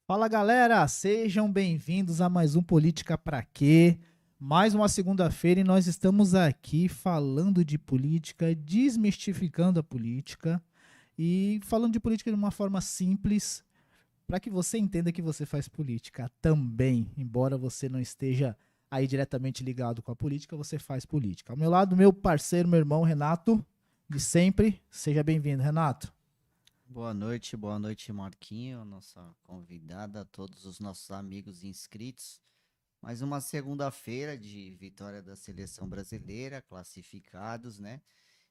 Fala galera, sejam bem-vindos a mais um Política Pra Quê? Mais uma segunda-feira e nós estamos aqui falando de política, desmistificando a política e falando de política de uma forma simples para que você entenda que você faz política também, embora você não esteja aí diretamente ligado com a política, você faz política. Ao meu lado, meu parceiro, meu irmão Renato, de sempre. Seja bem-vindo, Renato. Boa noite, Marquinho, nossa convidada, todos os nossos amigos inscritos. Mais uma segunda-feira de vitória da seleção brasileira, classificados, né?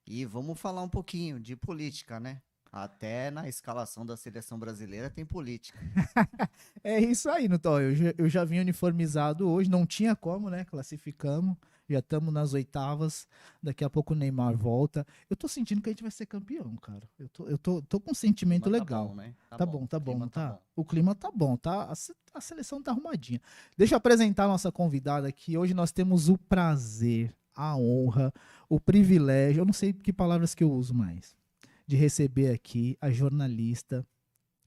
E vamos falar um pouquinho de política, né? Até na escalação da seleção brasileira tem política. É isso aí, Nutó. Eu já vim uniformizado hoje, não tinha como, né? Classificamos, já estamos nas oitavas. Daqui a pouco o Neymar volta. Eu tô sentindo que a gente vai ser campeão, cara. Eu tô com um O sentimento clima tá legal. bom, né? Tá O bom, clima não tá tá? bom. O clima tá bom, tá? A seleção tá arrumadinha. Deixa eu apresentar a nossa convidada aqui. Hoje nós temos o prazer, a honra, o privilégio, eu não sei que palavras que eu uso mais, de receber aqui a jornalista,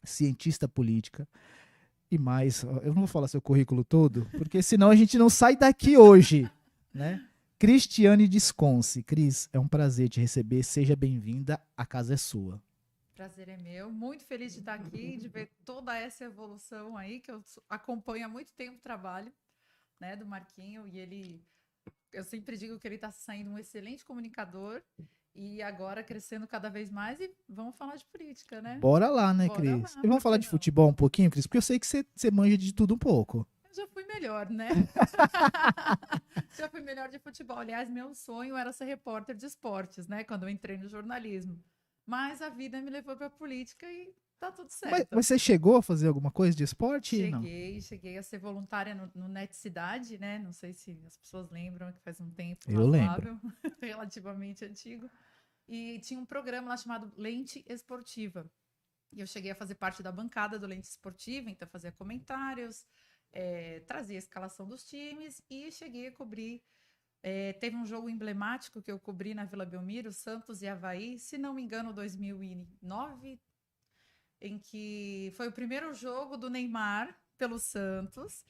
cientista política e mais. Eu não vou falar seu currículo todo, porque senão a gente não sai daqui hoje, né? Cristiane Desconce. Cris, é um prazer te receber. Seja bem-vinda. A casa é sua. Prazer é meu. Muito feliz de estar aqui, de ver toda essa evolução aí, que eu acompanho há muito tempo o trabalho, né, do Marquinho, e eu sempre digo que ele está saindo um excelente comunicador e agora crescendo cada vez mais e vamos falar de política, né? Bora lá, né, Bora Cris? lá, E vamos por falar que de não? futebol um pouquinho, Cris? Porque eu sei que você manja de tudo um pouco. Eu já fui melhor, né? Já fui melhor de futebol. Aliás, meu sonho era ser repórter de esportes, né, quando eu entrei no jornalismo. Mas a vida me levou para a política e tá tudo certo. Mas você chegou a fazer alguma coisa de esporte? Não. Cheguei a ser voluntária no Net Cidade, né? Não sei se as pessoas lembram, que faz um tempo Eu lembro. razoável, relativamente antigo. E tinha um programa lá chamado Lente Esportiva. E eu cheguei a fazer parte da bancada do Lente Esportiva, então fazia comentários, trazia a escalação dos times e cheguei a cobrir. Teve um jogo emblemático que eu cobri na Vila Belmiro, Santos e Avaí, se não me engano, 2009, em que foi o primeiro jogo do Neymar pelo Santos,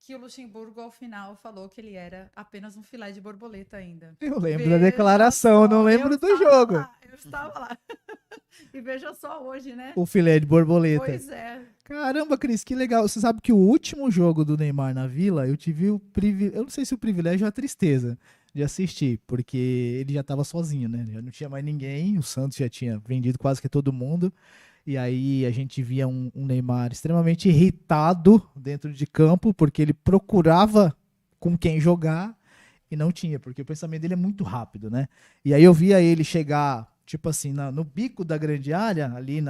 que o Luxemburgo, ao final, falou que ele era apenas um filé de borboleta ainda. Eu lembro da Veja declaração, não só, eu lembro do estava jogo. lá, eu estava lá. E veja só hoje, né? O filé de borboleta. Pois é. Caramba, Cris, que legal. Você sabe que o último jogo do Neymar na Vila, eu tive o privilégio, eu não sei se o privilégio ou a tristeza de assistir, porque ele já estava sozinho, né? Já não tinha mais ninguém, o Santos já tinha vendido quase que todo mundo, e aí a gente via um Neymar extremamente irritado dentro de campo, porque ele procurava com quem jogar e não tinha, porque o pensamento dele é muito rápido, né? E aí eu via ele chegar, tipo assim, no bico da grande área, ali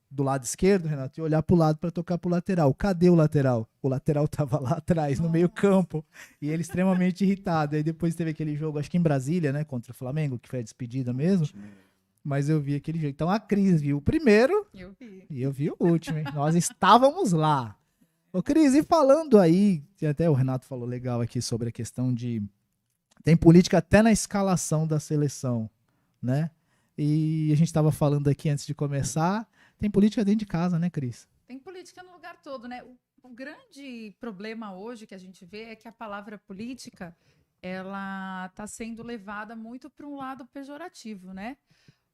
do lado esquerdo, Renato, e olhar pro lado para tocar pro lateral. Cadê o lateral? O lateral tava lá atrás, no meio Nossa. campo, e ele extremamente irritado. Aí depois teve aquele jogo, acho que em Brasília, né, contra o Flamengo, que foi a despedida O mesmo, último. mas eu vi aquele jogo. Então a Cris viu o primeiro Eu vi. e eu vi o último, hein? Nós estávamos lá. Ô Cris, e falando aí, que até o Renato falou legal aqui sobre a questão de tem política até na escalação da seleção, né? E a gente estava falando aqui antes de começar, tem política dentro de casa, né, Cris? Tem política no lugar todo, né? O grande problema hoje que a gente vê é que a palavra política ela está sendo levada muito para um lado pejorativo, né?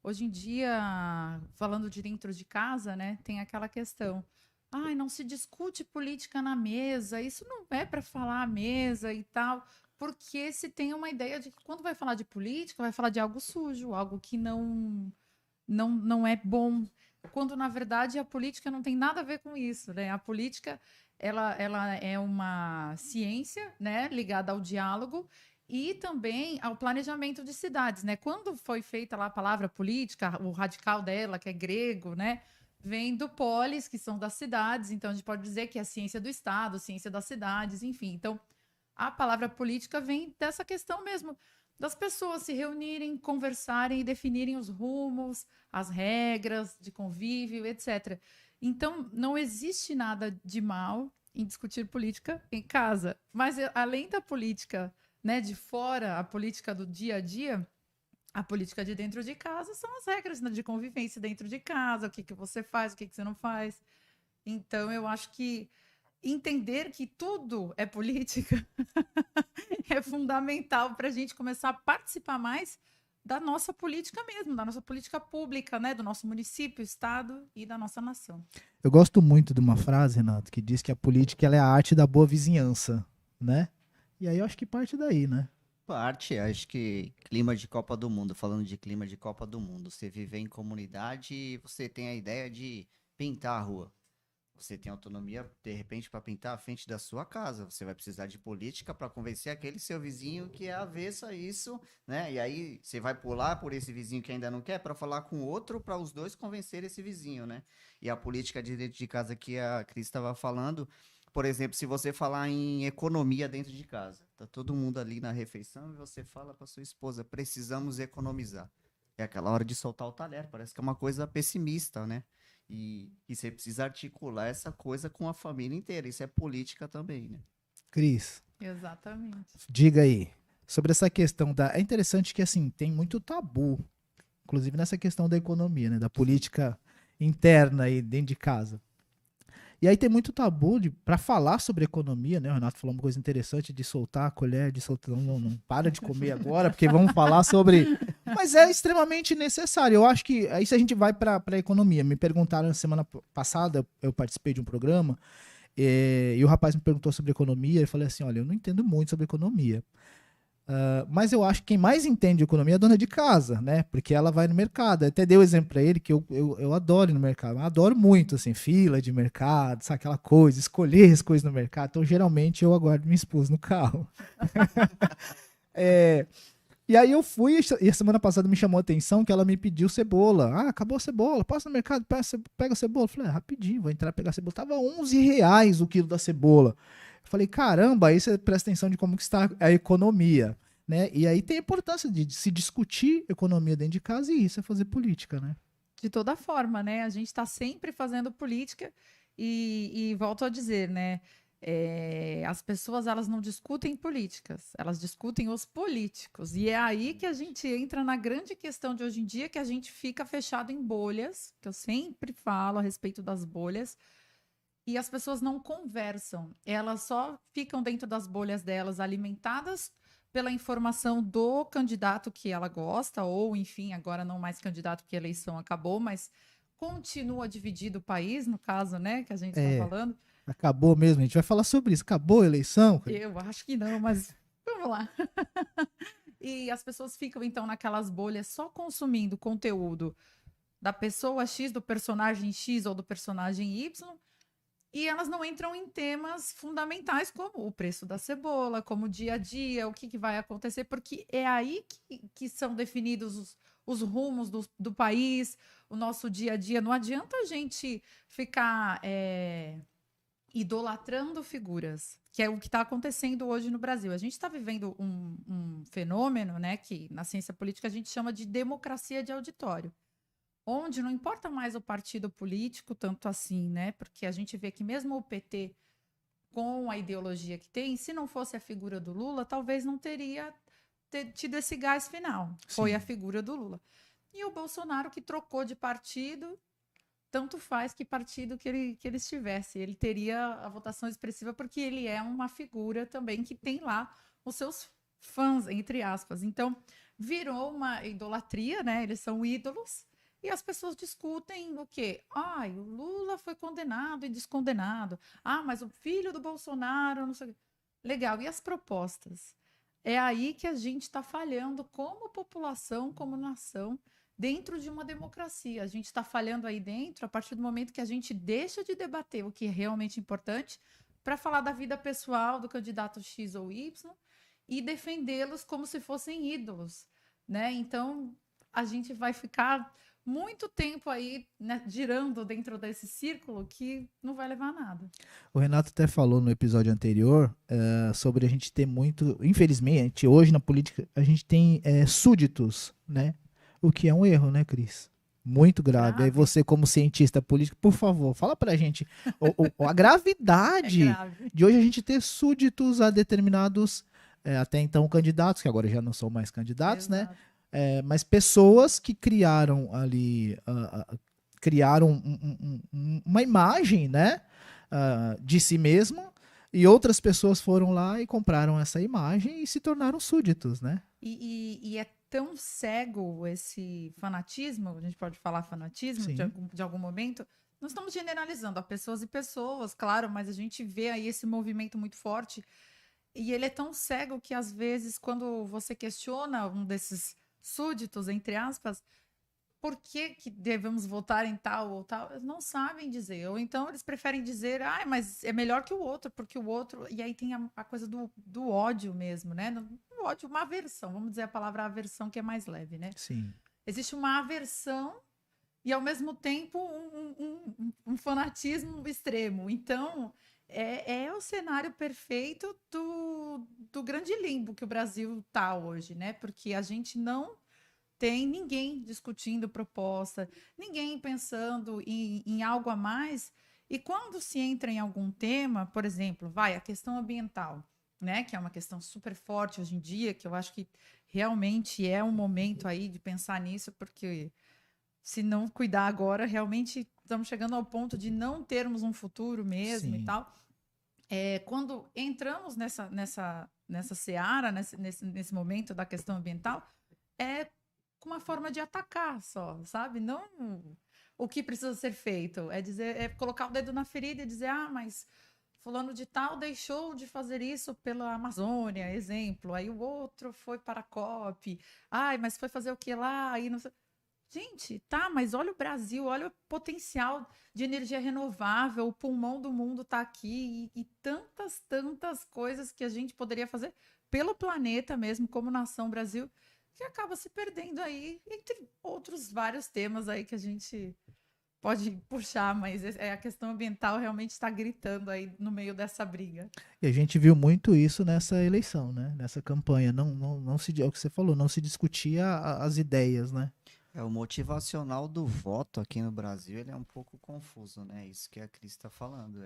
Hoje em dia, falando de dentro de casa, né, tem aquela questão. Ai, não se discute política na mesa, isso não é para falar à mesa e tal, porque se tem uma ideia de que quando vai falar de política, vai falar de algo sujo, algo que não é bom, quando na verdade a política não tem nada a ver com isso, né? A política ela é uma ciência, né, ligada ao diálogo e também ao planejamento de cidades, né? Quando foi feita lá a palavra política, o radical dela, que é grego, né, vem do polis, que são das cidades, então a gente pode dizer que é a ciência do estado, ciência das cidades, enfim. Então, a palavra política vem dessa questão mesmo das pessoas se reunirem, conversarem e definirem os rumos, as regras de convívio, etc. Então, não existe nada de mal em discutir política em casa, mas além da política, né, de fora, a política do dia a dia, a política de dentro de casa são as regras, né, de convivência dentro de casa, o que, que você faz, o que, que você não faz. Então, eu acho que entender que tudo é política é fundamental para a gente começar a participar mais da nossa política mesmo, da nossa política pública, né? Do nosso município, estado e da nossa nação. Eu gosto muito de uma frase, Renato, que diz que a política ela é a arte da boa vizinhança, né? E aí eu acho que parte daí, né? Parte, acho que clima de Copa do Mundo, falando de clima de Copa do Mundo, você viver em comunidade e você tem a ideia de pintar a rua. Você tem autonomia, de repente, para pintar a frente da sua casa. Você vai precisar de política para convencer aquele seu vizinho que é avesso a isso, né? E aí você vai pular por esse vizinho que ainda não quer para falar com outro, para os dois convencer esse vizinho, né? E a política de dentro de casa que a Cris estava falando, por exemplo, se você falar em economia dentro de casa, tá todo mundo ali na refeição e você fala para sua esposa, precisamos economizar. É aquela hora de soltar o talher, parece que é uma coisa pessimista, né? E você precisa articular essa coisa com a família inteira. Isso é política também, né? Cris, Exatamente. diga aí. Sobre essa questão da. É interessante que, assim, tem muito tabu, inclusive nessa questão da economia, né? Da política interna aí dentro de casa. E aí tem muito tabu para falar sobre economia, né? O Renato falou uma coisa interessante de soltar a colher, de soltar. Não para de comer agora, porque vamos falar sobre. Mas é extremamente necessário. Eu acho que aí se a gente vai para a economia, me perguntaram na semana passada, eu participei de um programa, e o rapaz me perguntou sobre economia, e eu falei assim: olha, eu não entendo muito sobre economia. Mas eu acho que quem mais entende de economia é a dona de casa, né? Porque ela vai no mercado. Eu até dei o exemplo para ele que eu adoro ir no mercado. Eu adoro muito, assim, fila de mercado, sabe aquela coisa, escolher as coisas no mercado. Então, geralmente, eu aguardo minha esposa no carro. E aí eu fui, e a semana passada me chamou a atenção que ela me pediu cebola. Ah, acabou a cebola, passa no mercado, pega a cebola. Eu falei, rapidinho, vou entrar pegar a cebola. Tava R$11 o quilo da cebola. Eu falei, caramba, aí você presta atenção de como que está a economia, né? E aí tem a importância de se discutir economia dentro de casa e isso é fazer política, né? De toda forma, né? A gente está sempre fazendo política e volto a dizer, né? As pessoas elas não discutem políticas, elas discutem os políticos. E é aí que a gente entra na grande questão de hoje em dia, que a gente fica fechado em bolhas, que eu sempre falo a respeito das bolhas, e as pessoas não conversam, elas só ficam dentro das bolhas delas, alimentadas pela informação do candidato que ela gosta, ou enfim, agora não mais candidato porque a eleição acabou, mas continua dividido o país, no caso, né, que a gente está falando. Acabou mesmo, a gente vai falar sobre isso. Acabou a eleição? Eu acho que não, mas vamos lá. E as pessoas ficam, então, naquelas bolhas só consumindo conteúdo da pessoa X, do personagem X ou do personagem Y, e elas não entram em temas fundamentais como o preço da cebola, como o dia a dia, o que vai acontecer, porque é aí que são definidos os rumos do país, o nosso dia a dia. Não adianta a gente ficar idolatrando figuras, que é o que está acontecendo hoje no Brasil. A gente está vivendo um fenômeno, né, que na ciência política a gente chama de democracia de auditório, onde não importa mais o partido político, tanto assim, né? Porque a gente vê que mesmo o PT, com a ideologia que tem, se não fosse a figura do Lula, talvez não teria tido esse gás final. Sim. Foi a figura do Lula. E o Bolsonaro, que trocou de partido, tanto faz que partido que ele estivesse. Ele teria a votação expressiva porque ele é uma figura também que tem lá os seus fãs, entre aspas. Então, virou uma idolatria, né? Eles são ídolos. E as pessoas discutem o quê? O Lula foi condenado e descondenado. Mas o filho do Bolsonaro, não sei. Legal. E as propostas? É aí que a gente está falhando como população, como nação, dentro de uma democracia. A gente está falhando aí dentro a partir do momento que a gente deixa de debater o que é realmente importante para falar da vida pessoal do candidato X ou Y e defendê-los como se fossem ídolos, né? Então, a gente vai ficar muito tempo aí, né, girando dentro desse círculo que não vai levar a nada. O Renato até falou no episódio anterior sobre a gente ter muito, infelizmente, hoje na política a gente tem súditos, né? O que é um erro, né, Cris? Muito grave. Aí você, como cientista político, por favor, fala pra gente a gravidade de hoje a gente ter súditos a determinados, até então, candidatos, que agora já não são mais candidatos, exato, né? Mas pessoas que criaram ali, criaram uma imagem, né, de si mesma, e outras pessoas foram lá e compraram essa imagem e se tornaram súditos, né? E é tão cego esse fanatismo, a gente pode falar fanatismo Sim. de algum momento. Nós estamos generalizando a pessoas e pessoas, claro, mas a gente vê aí esse movimento muito forte. E ele é tão cego que, às vezes, quando você questiona um desses súditos, entre aspas, por que devemos votar em tal ou tal, eles não sabem dizer. Ou então eles preferem dizer, ah, mas é melhor que o outro, porque o outro. E aí tem a coisa do ódio mesmo, né? O ódio, uma aversão, vamos dizer a palavra aversão, que é mais leve, né? Sim. Existe uma aversão e, ao mesmo tempo, um fanatismo extremo. Então, é o cenário perfeito do grande limbo que o Brasil está hoje, né? Porque a gente não tem ninguém discutindo proposta, ninguém pensando em algo a mais. E quando se entra em algum tema, por exemplo, a questão ambiental, né? Que é uma questão super forte hoje em dia, que eu acho que realmente é um momento aí de pensar nisso, porque se não cuidar agora, realmente estamos chegando ao ponto de não termos um futuro mesmo e Sim. tal. Quando entramos nessa seara, nesse momento da questão ambiental, é com uma forma de atacar só, sabe? Não o que precisa ser feito. É colocar o dedo na ferida e dizer, ah, mas fulano de tal deixou de fazer isso pela Amazônia, exemplo. Aí o outro foi para a COP. Ai, mas foi fazer o que lá? Aí não sei. Gente, tá, mas olha o Brasil, olha o potencial de energia renovável, o pulmão do mundo está aqui e tantas coisas que a gente poderia fazer pelo planeta mesmo, como nação Brasil, que acaba se perdendo aí, entre outros vários temas aí que a gente pode puxar, mas a questão ambiental realmente está gritando aí no meio dessa briga. E a gente viu muito isso nessa eleição, né? Nessa campanha. Não se, é o que você falou, não se discutia as ideias, né? O motivacional do voto aqui no Brasil, ele é um pouco confuso, né? Isso que a Cris está falando.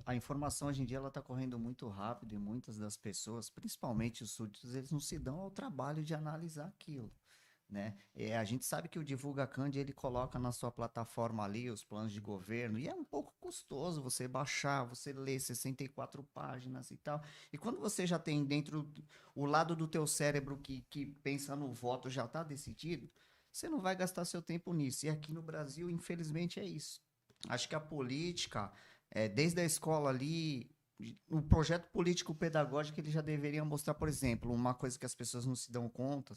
A informação hoje em dia ela está correndo muito rápido e muitas das pessoas, principalmente os súditos, eles não se dão ao trabalho de analisar aquilo, né? A gente sabe que o Divulga Cândido ele coloca na sua plataforma ali os planos de governo e é um pouco custoso você baixar, você ler 64 páginas e tal. E quando você já tem dentro o lado do teu cérebro que pensa no voto já está decidido, você não vai gastar seu tempo nisso. E aqui no Brasil, infelizmente, é isso. Acho que a política, desde a escola ali, o projeto político pedagógico ele já deveria mostrar, por exemplo, uma coisa que as pessoas não se dão conta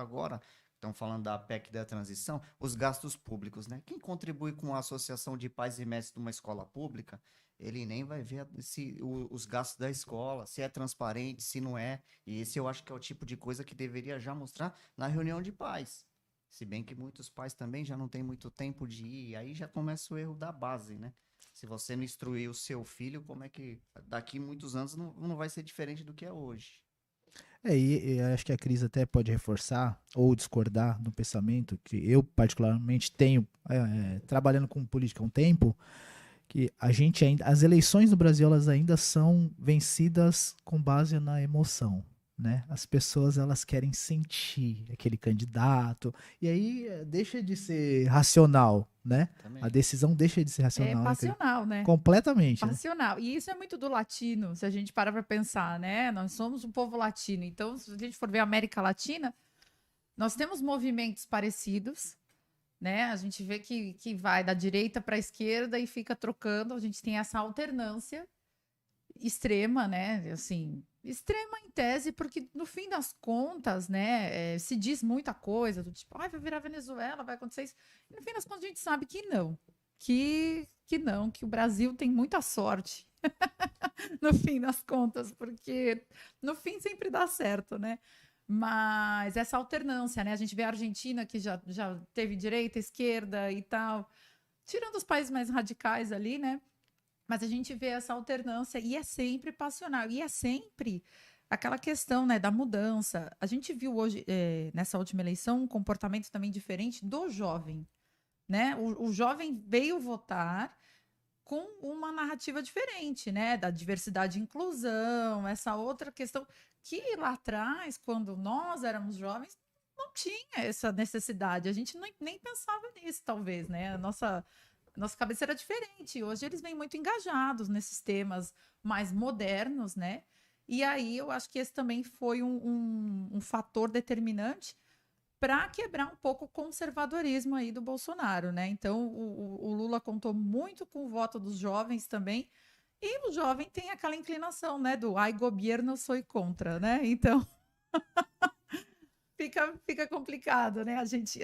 agora, estão falando da PEC da transição, os gastos públicos, né? Quem contribui com a associação de pais e mestres de uma escola pública, ele nem vai ver os gastos da escola, se é transparente, se não é. E esse eu acho que é o tipo de coisa que deveria já mostrar na reunião de pais. Se bem que muitos pais também já não têm muito tempo de ir, aí já começa o erro da base, né? Se você não instruir o seu filho, como é que daqui muitos anos não vai ser diferente do que é hoje? E acho que a Cris até pode reforçar ou discordar do pensamento que eu particularmente tenho, trabalhando com política há um tempo, que as eleições no Brasil elas ainda são vencidas com base na emoção, né? As pessoas elas querem sentir aquele candidato e aí deixa de ser racional, né? Também. A decisão deixa de ser É racional, passional, né? completamente, né? Passional. E isso é muito do latino, se a gente parar para pensar, né? Nós somos um povo latino. Então, se a gente for ver a América Latina, nós temos movimentos parecidos, né? A gente vê que vai da direita para a esquerda e fica trocando. A gente tem essa alternância extrema, né? Assim, extrema em tese, porque no fim das contas, né, se diz muita coisa, do tipo, vai virar Venezuela, vai acontecer isso. E no fim das contas a gente sabe que não. Que não, que o Brasil tem muita sorte. No fim das contas, porque no fim sempre dá certo, né? Mas essa alternância, né? A gente vê a Argentina, que já teve direita, esquerda e tal, tirando os países mais radicais ali, né? Mas a gente vê essa alternância e é sempre passional, e é sempre aquela questão, né, da mudança. A gente viu hoje, nessa última eleição, um comportamento também diferente do jovem, né? O jovem veio votar com uma narrativa diferente, né? Da diversidade e inclusão, essa outra questão que lá atrás, quando nós éramos jovens, não tinha essa necessidade. A gente nem pensava nisso, talvez, né? Nossa cabeça era diferente. Hoje eles vêm muito engajados nesses temas mais modernos, né? E aí eu acho que esse também foi um fator determinante para quebrar um pouco o conservadorismo aí do Bolsonaro, né? Então o Lula contou muito com o voto dos jovens também. E o jovem tem aquela inclinação, né? Do ai, governo, sou contra, né? Então fica complicado, né? A gente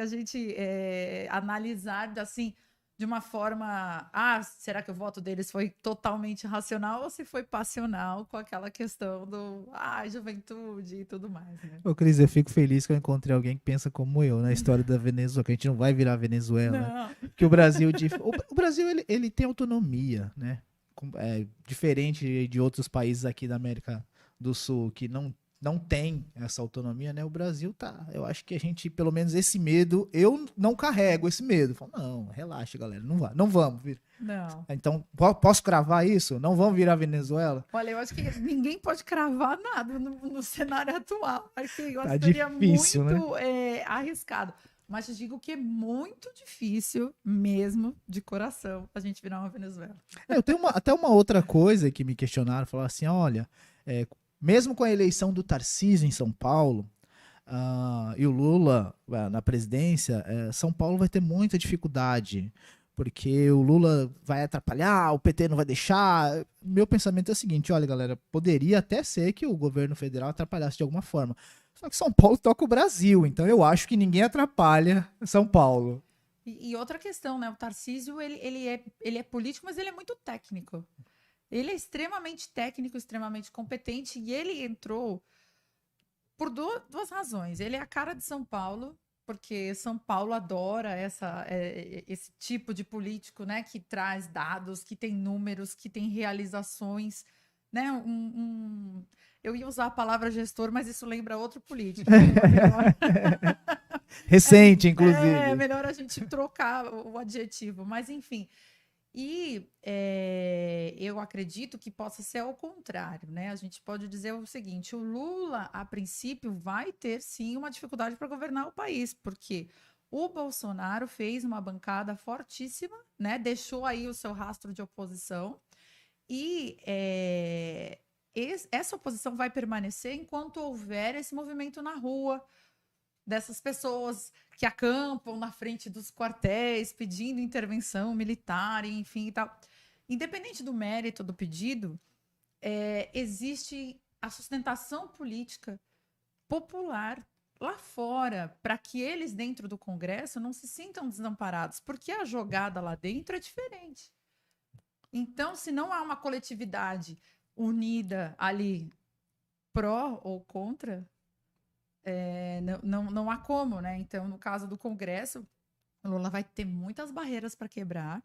analisar assim de uma forma, será que o voto deles foi totalmente racional ou se foi passional com aquela questão do juventude e tudo mais, né? Ô, Cris, eu fico feliz que eu encontrei alguém que pensa como eu na história da Venezuela, que a gente não vai virar Venezuela, né? Não. Que o Brasil, o Brasil ele tem autonomia, né? Diferente de outros países aqui da América do Sul que não tem essa autonomia, né? O Brasil tá. Eu acho que a gente, pelo menos esse medo, eu não carrego esse medo. Falo, não, relaxa, galera, não vamos vir. Não. Então, posso cravar isso? Não vamos virar Venezuela? Olha, eu acho que ninguém pode cravar nada no cenário atual. Acho que Tá seria difícil, muito arriscado. Mas te digo que é muito difícil mesmo, de coração, a gente virar uma Venezuela. Eu tenho até uma outra coisa que me questionaram, falaram assim, olha, mesmo com a eleição do Tarcísio em São Paulo, e o Lula na presidência, São Paulo vai ter muita dificuldade, porque o Lula vai atrapalhar, o PT não vai deixar. Meu pensamento é o seguinte, olha, galera, poderia até ser que o governo federal atrapalhasse de alguma forma. Só que São Paulo toca o Brasil, então eu acho que ninguém atrapalha São Paulo. E outra questão, né? O Tarcísio, ele é político, mas ele é muito técnico. Ele é extremamente técnico, extremamente competente, e ele entrou por duas razões. Ele é a cara de São Paulo, porque São Paulo adora esse tipo de político, né? Que traz dados, que tem números, que tem realizações, né? Eu ia usar a palavra gestor, mas isso lembra outro político. Recente, inclusive. É melhor a gente trocar o adjetivo, mas enfim. E eu acredito que possa ser ao contrário, né? A gente pode dizer o seguinte: o Lula, a princípio, vai ter sim uma dificuldade para governar o país, porque o Bolsonaro fez uma bancada fortíssima, né? Deixou aí o seu rastro de oposição, e essa oposição vai permanecer enquanto houver esse movimento na rua, dessas pessoas que acampam na frente dos quartéis pedindo intervenção militar, enfim e tal. Independente do mérito do pedido, existe a sustentação política popular lá fora, para que eles dentro do Congresso não se sintam desamparados, porque a jogada lá dentro é diferente. Então, se não há uma coletividade unida ali, pró ou contra, não há como, né? Então, no caso do Congresso, o Lula vai ter muitas barreiras para quebrar.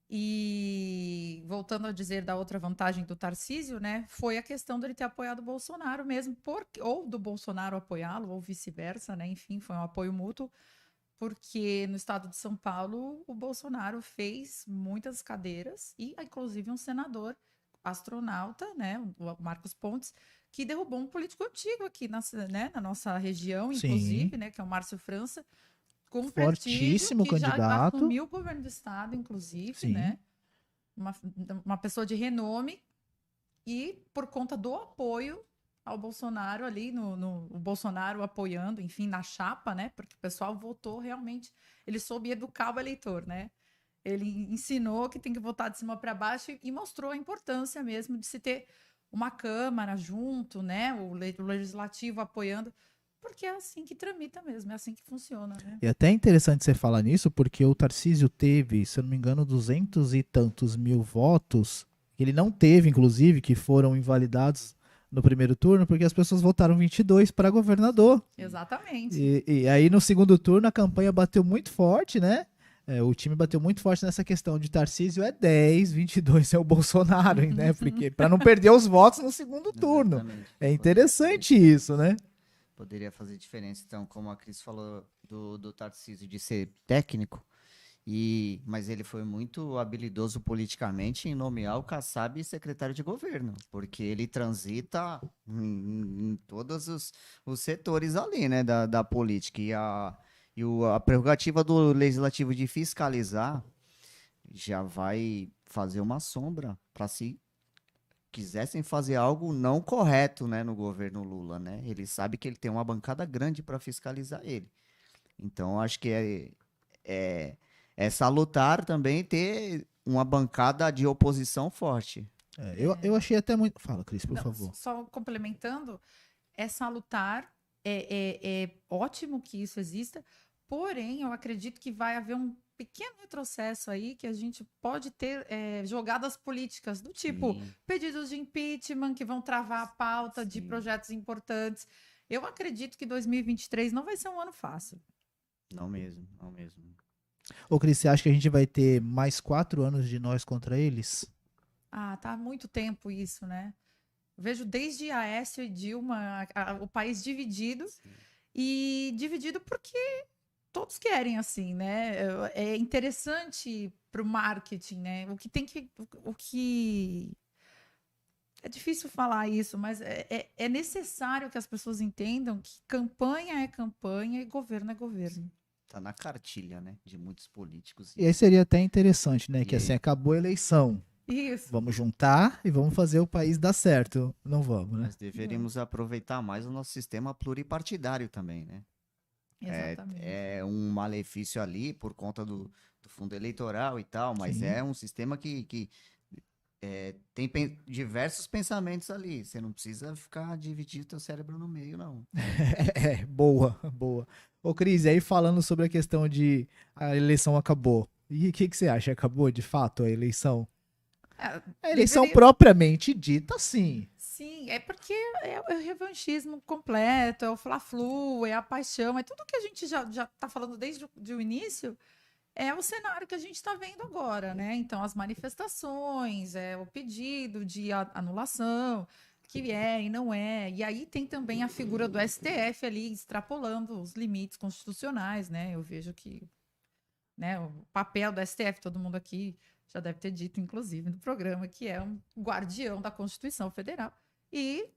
E voltando a dizer da outra vantagem do Tarcísio, né? Foi a questão dele ter apoiado o Bolsonaro mesmo, ou do Bolsonaro apoiá-lo, ou vice-versa, né? Enfim, foi um apoio mútuo, porque no estado de São Paulo o Bolsonaro fez muitas cadeiras e, inclusive, um senador astronauta, né? O Marcos Pontes, que derrubou um político antigo aqui na nossa região, inclusive, Sim. né? Que é o Márcio França, com Fortíssimo prestígio, que já candidato. assumiu o governo do estado, inclusive, Sim. né? Uma pessoa de renome, e por conta do apoio ao Bolsonaro ali, o Bolsonaro apoiando, enfim, na chapa, né? Porque o pessoal votou realmente, ele soube educar o eleitor, né? Ele ensinou que tem que votar de cima para baixo e mostrou a importância mesmo de se ter uma Câmara junto, né? O Legislativo apoiando, porque é assim que tramita mesmo, é assim que funciona, né? E até é interessante você falar nisso, porque o Tarcísio teve, se eu não me engano, 200 e tantos mil votos, que ele não teve, inclusive, que foram invalidados no primeiro turno, porque as pessoas votaram 22 para governador. Exatamente. E aí, no segundo turno, a campanha bateu muito forte, né? O time bateu muito forte nessa questão de Tarcísio 10, 22 é o Bolsonaro, né? Porque para não perder os votos no segundo turno. Exatamente. É interessante isso, né? Poderia fazer diferença. Então, como a Cris falou do Tarcísio de ser técnico, Mas ele foi muito habilidoso politicamente em nomear o Kassab secretário de governo, porque ele transita em todos os setores ali, né, da política. A prerrogativa do legislativo de fiscalizar já vai fazer uma sombra para se quisessem fazer algo não correto, né, no governo Lula, né? Ele sabe que ele tem uma bancada grande para fiscalizar ele. Então, acho que é salutar também ter uma bancada de oposição forte. Eu achei até muito. Fala, Cris, por Não, favor. só complementando, é salutar, é ótimo que isso exista, porém, eu acredito que vai haver um pequeno retrocesso aí que a gente pode ter jogadas políticas do tipo Sim. pedidos de impeachment que vão travar a pauta de Sim. projetos importantes. Eu acredito que 2023 não vai ser um ano fácil. Não mesmo, não mesmo. Ô, Cris, você acha que a gente vai ter mais 4 anos de nós contra eles? Ah, tá há muito tempo isso, né? Vejo desde Aécio e Dilma o país dividido. Sim. E dividido porque todos querem, assim, né? É interessante para o marketing, né? O que é difícil falar isso, mas é necessário que as pessoas entendam que campanha é campanha e governo é governo. Tá na cartilha, né, de muitos políticos. E aí seria até interessante, né? Que E assim, aí? acabou a eleição. Isso. Vamos juntar e vamos fazer o país dar certo. Não vamos, né? Nós deveríamos aproveitar mais o nosso sistema pluripartidário também, né? Exatamente. É um malefício ali por conta do fundo eleitoral e tal, mas Sim. é um sistema que tem diversos pensamentos ali. Você não precisa ficar dividindo teu cérebro no meio, não. Boa, boa. Ô, Cris, e aí falando sobre a questão de a eleição acabou. E o que você acha? Acabou de fato a eleição? A eleição Deveria- propriamente dita, sim. Sim, é porque é o revanchismo completo, é o fla-flu, é a paixão, é tudo que a gente já está falando desde o início, é o cenário que a gente está vendo agora, né? Então, as manifestações, o pedido de anulação, que é e não é. E aí tem também a figura do STF ali extrapolando os limites constitucionais, né? Eu vejo que, né, o papel do STF, todo mundo aqui já deve ter dito, inclusive, no programa, que é um guardião da Constituição Federal. E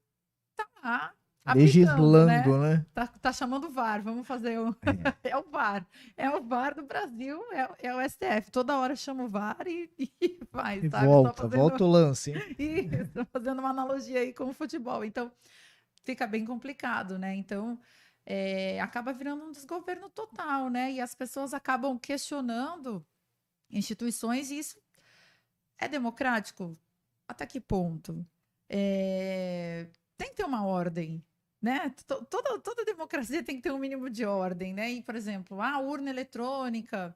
tá lá apitando, né? Legislando, né? Tá chamando o VAR, vamos fazer o... É o VAR. É o VAR do Brasil, é o STF. Toda hora chama o VAR e vai, E sabe? volta o lance, hein? Isso, tô fazendo uma analogia aí com o futebol. Então, fica bem complicado, né? Então, acaba virando um desgoverno total, né? E as pessoas acabam questionando instituições e isso é democrático? Até que ponto? Tem que ter uma ordem, né? Toda democracia tem que ter um mínimo de ordem, né? E, por exemplo, a urna eletrônica.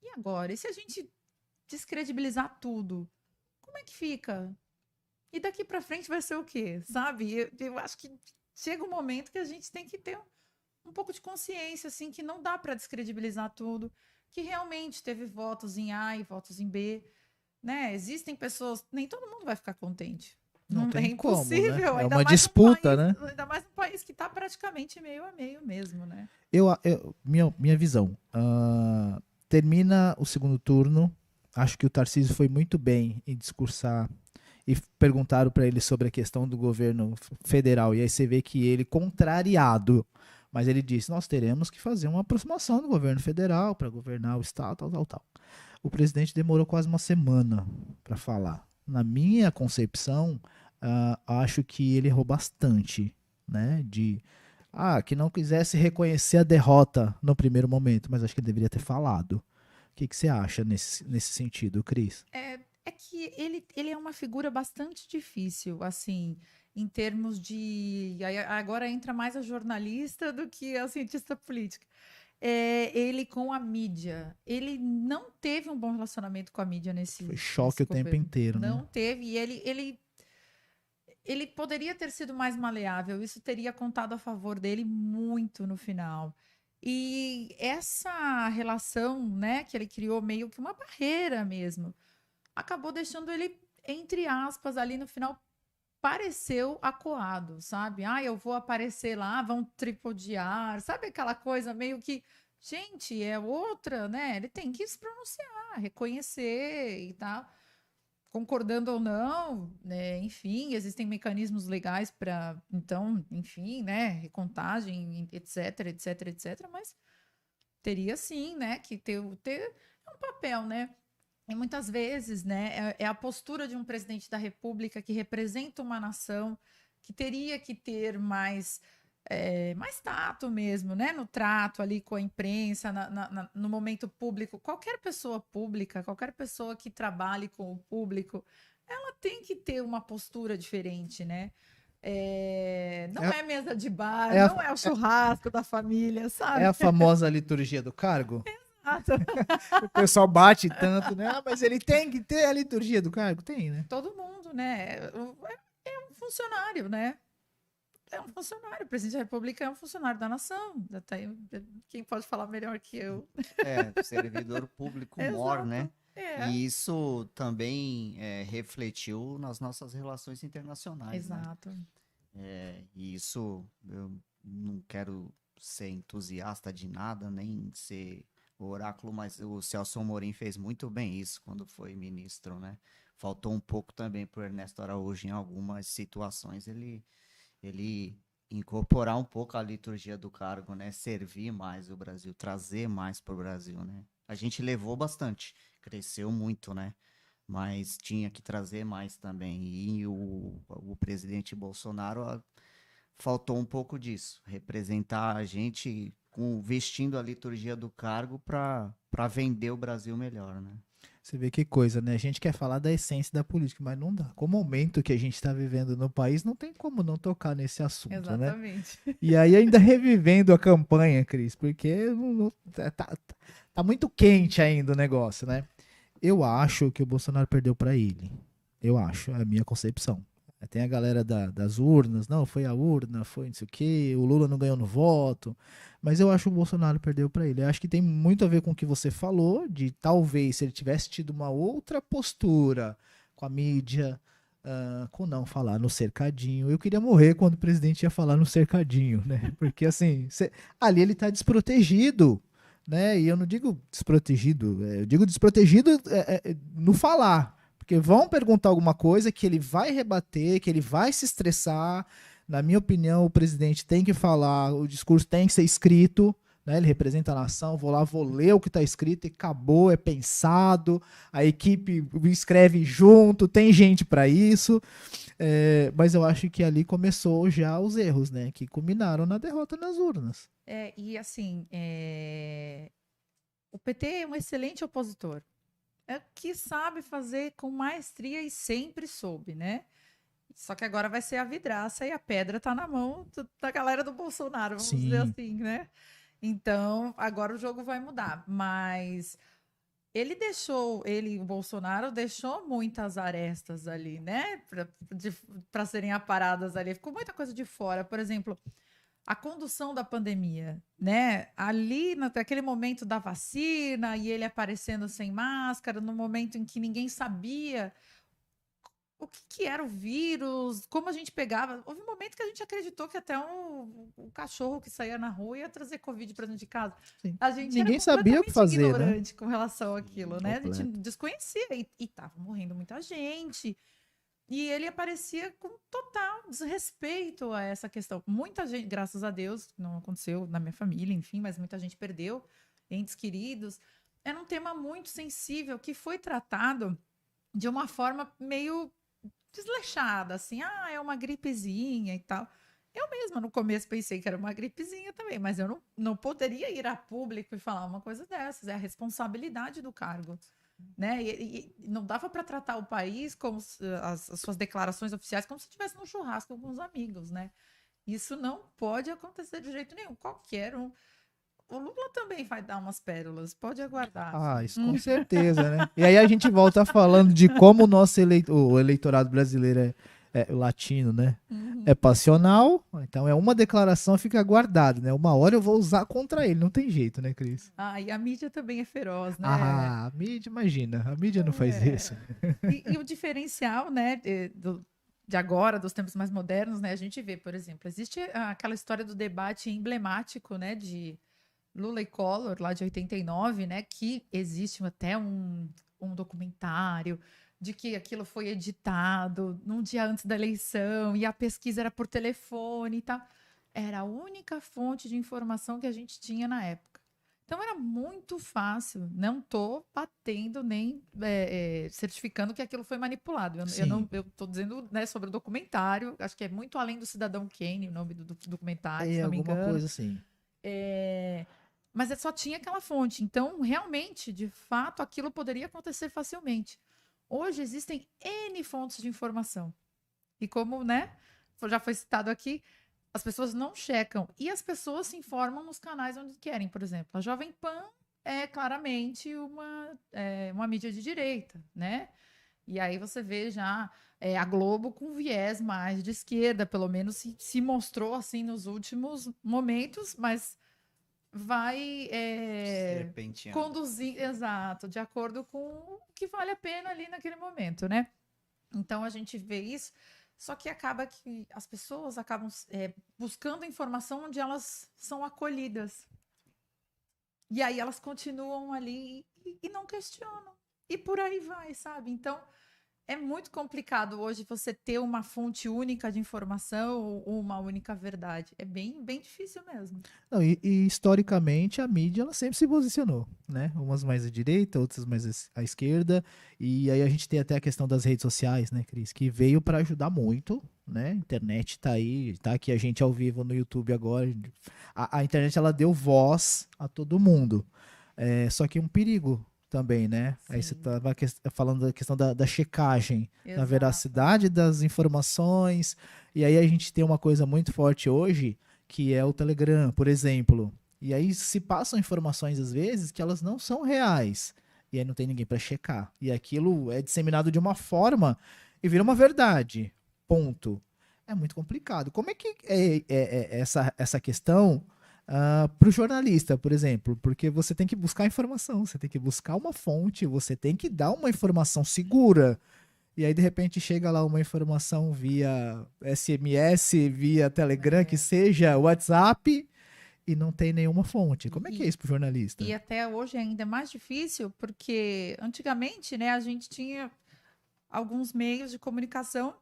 E agora? E se a gente descredibilizar tudo? Como é que fica? E daqui para frente vai ser o quê? Sabe? Eu acho que chega um momento que a gente tem que ter um pouco de consciência, assim, que não dá para descredibilizar tudo, que realmente teve votos em A e votos em B, né? Existem pessoas, nem todo mundo vai ficar contente. Não tem como, né? impossível, É ainda uma mais disputa, né? Ainda mais um país que está praticamente meio a meio mesmo, né? Minha visão. Termina o segundo turno. Acho que o Tarcísio foi muito bem em discursar. E perguntaram para ele sobre a questão do governo federal. E aí você vê que ele, contrariado, mas ele disse: nós teremos que fazer uma aproximação do governo federal para governar o estado, tal. O presidente demorou quase uma semana para falar. Na minha concepção, acho que ele errou bastante, né? Que não quisesse reconhecer a derrota no primeiro momento, mas acho que ele deveria ter falado. O que você acha nesse sentido, Cris? É que ele é uma figura bastante difícil, assim, em termos de... Agora entra mais a jornalista do que a cientista política. Ele com a mídia. Ele não teve um bom relacionamento com a mídia Foi choque o tempo inteiro, não né? teve. E ele poderia ter sido mais maleável. Isso teria contado a favor dele muito no final. E essa relação, né, que ele criou meio que uma barreira mesmo, acabou deixando ele, entre aspas, ali no final, pareceu acuado, sabe? Eu vou aparecer lá, vão tripudiar, sabe aquela coisa meio que gente, é outra, né? Ele tem que se pronunciar, reconhecer e tal. Concordando ou não, né? Enfim, existem mecanismos legais para, então, enfim, né? Recontagem, etc, etc, etc. Mas teria sim, né? Que ter um papel, né? E muitas vezes, né? É a postura de um presidente da República que representa uma nação que teria que ter mais tato mesmo, né? No trato ali com a imprensa, no momento público. Qualquer pessoa pública, qualquer pessoa que trabalhe com o público, ela tem que ter uma postura diferente, né? Não é mesa de bar, é a- não é o churrasco da família, É sabe? a famosa liturgia do cargo? Exato. O pessoal bate tanto, né? Ah, mas ele tem que ter a liturgia do cargo? Tem, né? Todo mundo, né? É um funcionário, né? É um funcionário. O presidente da República é um funcionário da nação. Quem pode falar melhor que eu? Servidor público mor, né? É. E isso também refletiu nas nossas relações internacionais, né? Exato. E isso eu não quero ser entusiasta de nada, nem ser oráculo, mas o Celso Amorim fez muito bem isso quando foi ministro, né? Faltou um pouco também para o Ernesto Araújo em algumas situações, ele incorporar um pouco a liturgia do cargo, né? Servir mais o Brasil, trazer mais para o Brasil, né? A gente levou bastante, cresceu muito, né? Mas tinha que trazer mais também. E o presidente Bolsonaro faltou um pouco disso, representar a gente vestindo a liturgia do cargo para vender o Brasil melhor, né? Você vê que coisa, né? A gente quer falar da essência da política, mas não dá. Com o momento que a gente está vivendo no país, não tem como não tocar nesse assunto, né? Exatamente. E aí ainda revivendo a campanha, Cris, porque tá muito quente ainda o negócio, né? Eu acho que o Bolsonaro perdeu para ele. Eu acho, é a minha concepção. Tem a galera das urnas, não, foi a urna, foi não sei o quê, o Lula não ganhou no voto, mas eu acho que o Bolsonaro perdeu para ele. Eu acho que tem muito a ver com o que você falou, de talvez se ele tivesse tido uma outra postura com a mídia, com não falar no cercadinho. Eu queria morrer quando o presidente ia falar no cercadinho, né? Porque assim, ali ele tá desprotegido, né? E eu não digo desprotegido, eu digo desprotegido no falar. Porque vão perguntar alguma coisa que ele vai rebater, que ele vai se estressar. Na minha opinião, o presidente tem que falar, o discurso tem que ser escrito, né? Ele representa a nação, vou lá, vou ler o que está escrito e acabou, é pensado, a equipe escreve junto, tem gente para isso. Mas eu acho que ali começou já os erros, né? Que culminaram na derrota nas urnas. E assim, o PT é um excelente opositor. Que sabe fazer com maestria e sempre soube, né? Só que agora vai ser a vidraça e a pedra tá na mão da galera do Bolsonaro, vamos dizer assim, né? Então, agora o jogo vai mudar. Mas o Bolsonaro deixou muitas arestas ali, né? Para serem aparadas ali. Ficou muita coisa de fora. Por exemplo, a condução da pandemia, né? Ali, naquele momento da vacina, e ele aparecendo sem máscara, no momento em que ninguém sabia o que era o vírus, como a gente pegava. Houve um momento que a gente acreditou que até um cachorro que saía na rua ia trazer Covid para dentro de casa. Sim. A gente Ninguém era sabia o que fazer, ignorante, né? Com relação àquilo, né? Completo. A gente desconhecia e tava morrendo muita gente. E ele aparecia com total desrespeito a essa questão. Muita gente, graças a Deus, não aconteceu na minha família, enfim, mas muita gente perdeu entes queridos. Era um tema muito sensível que foi tratado de uma forma meio desleixada, assim, é uma gripezinha e tal. Eu mesma no começo pensei que era uma gripezinha também, mas eu não poderia ir a público e falar uma coisa dessas. É a responsabilidade do cargo. Né? E não dava para tratar o país como as suas declarações oficiais como se estivesse num churrasco com os amigos, né? Isso não pode acontecer de jeito nenhum. Qualquer um. O Lula também vai dar umas pérolas, pode aguardar. Isso com certeza, né? E aí a gente volta falando de como o eleitorado brasileiro é latino, né? É passional, então é uma declaração, fica guardado, né? Uma hora eu vou usar contra ele, não tem jeito, né, Cris? E a mídia também é feroz, né? A mídia, imagina, a mídia não faz isso. E o diferencial, né, de agora, dos tempos mais modernos, né, a gente vê, por exemplo, existe aquela história do debate emblemático, né, Lula e Collor, lá de 89, né? Que existe até um documentário de que aquilo foi editado num dia antes da eleição e a pesquisa era por telefone e tal. Era a única fonte de informação que a gente tinha na época. Então era muito fácil. Não estou batendo nem certificando que aquilo foi manipulado. Eu estou dizendo, né, sobre o documentário. Acho que é muito além do Cidadão Kane, o nome do documentário, se não me alguma engano. coisa assim. Mas só tinha aquela fonte. Então, realmente, de fato, aquilo poderia acontecer facilmente. Hoje existem N fontes de informação. E como, né, já foi citado aqui, as pessoas não checam. E as pessoas se informam nos canais onde querem, por exemplo. A Jovem Pan é claramente uma mídia de direita, né? E aí você vê já a Globo com viés mais de esquerda, pelo menos se mostrou assim nos últimos momentos, mas vai Serpenteando. conduzir, exato, de acordo com o que vale a pena ali naquele momento, né? Então a gente vê isso, só que acaba que as pessoas acabam buscando informação onde elas são acolhidas. E aí elas continuam ali e não questionam. E por aí vai, sabe? Então é muito complicado hoje você ter uma fonte única de informação ou uma única verdade. É bem, bem difícil mesmo. Não, e historicamente a mídia ela sempre se posicionou, né? Umas mais à direita, outras mais à esquerda. E aí a gente tem até a questão das redes sociais, né, Cris? Que veio para ajudar muito, né? A internet tá aí, tá aqui a gente ao vivo no YouTube agora. A internet ela deu voz a todo mundo. Só que um perigo também, né? Aí você Sim. estava falando da questão da checagem, da Exato. veracidade das informações. E aí a gente tem uma coisa muito forte hoje, que é o Telegram, por exemplo. E aí se passam informações às vezes que elas não são reais. E aí não tem ninguém para checar. E aquilo é disseminado de uma forma e vira uma verdade. Ponto. É muito complicado. Como é que é essa questão para o jornalista, por exemplo? Porque você tem que buscar informação, você tem que buscar uma fonte, você tem que dar uma informação segura. E aí, de repente, chega lá uma informação via SMS, via Telegram, que seja, WhatsApp, e não tem nenhuma fonte. Como é que é isso para o jornalista? E até hoje é ainda mais difícil, porque antigamente, né, a gente tinha alguns meios de comunicação.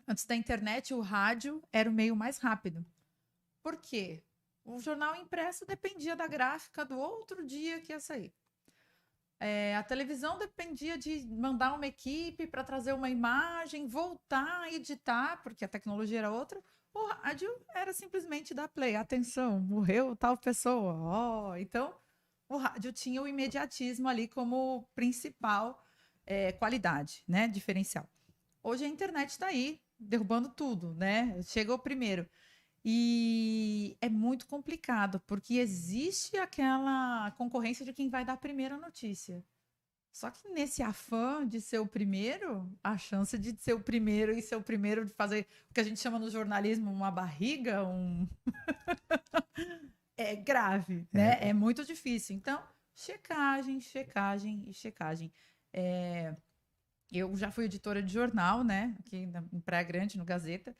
Antes da internet, o rádio era o meio mais rápido. Por quê? O jornal impresso dependia da gráfica do outro dia que ia sair. A televisão dependia de mandar uma equipe para trazer uma imagem, voltar a editar, porque a tecnologia era outra. O rádio era simplesmente dar play. Atenção, morreu tal pessoa. Então, o rádio tinha o imediatismo ali como principal qualidade, né? Diferencial. Hoje a internet está aí, derrubando tudo, né? Chegou primeiro. E é muito complicado, porque existe aquela concorrência de quem vai dar a primeira notícia. Só que nesse afã de ser o primeiro, a chance de ser o primeiro e ser o primeiro de fazer o que a gente chama no jornalismo uma barriga, é grave, né? É muito difícil. Então, checagem, checagem e checagem. Eu já fui editora de jornal, né? Aqui em Praia Grande, no Gazeta.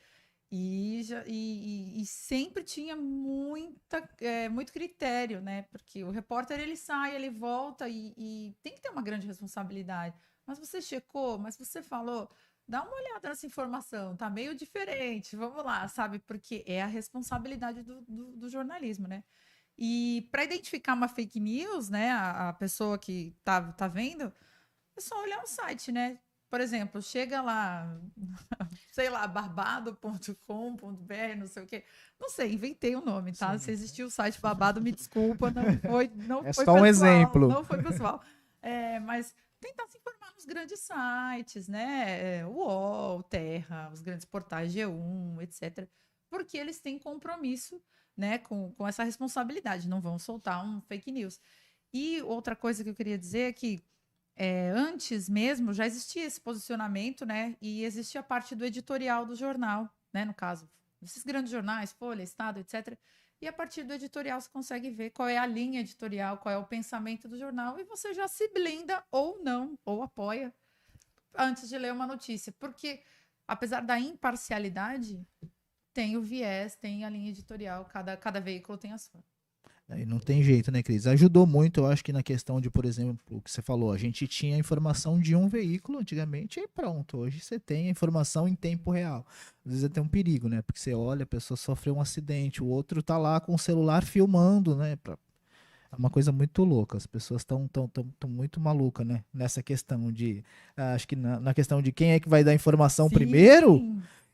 E sempre tinha muito critério, né? Porque o repórter ele sai, ele volta e tem que ter uma grande responsabilidade. Mas você checou, mas você falou, dá uma olhada nessa informação, tá meio diferente, vamos lá, sabe? Porque é a responsabilidade do jornalismo, né? E para identificar uma fake news, né? A pessoa que tá vendo, é só olhar o site, né? Por exemplo, chega lá, sei lá, barbado.com.br, não sei o quê. Não sei, inventei o nome, tá? Sim. Se existiu o site babado, me desculpa, não foi É foi só um pessoal, exemplo. não foi pessoal. Mas tentar se informar nos grandes sites, né? O UOL, Terra, os grandes portais G1, etc. Porque eles têm compromisso, né, com essa responsabilidade, não vão soltar um fake news. E outra coisa que eu queria dizer é que antes mesmo já existia esse posicionamento, né? E existia a parte do editorial do jornal, né? No caso, esses grandes jornais, Folha, Estado, etc. E a partir do editorial você consegue ver qual é a linha editorial, qual é o pensamento do jornal, e você já se blinda ou não, ou apoia, antes de ler uma notícia. Porque, apesar da imparcialidade, tem o viés, tem a linha editorial, cada veículo tem a sua. Aí não tem jeito, né, Cris? Ajudou muito, eu acho que na questão de, por exemplo, o que você falou, a gente tinha a informação de um veículo antigamente e pronto. Hoje você tem a informação em tempo real. Às vezes tem um perigo, né? Porque você olha, a pessoa sofreu um acidente, o outro tá lá com o celular filmando, né? É uma coisa muito louca. As pessoas estão muito malucas, né? Nessa questão de. Acho que na questão de quem é que vai dar informação primeiro.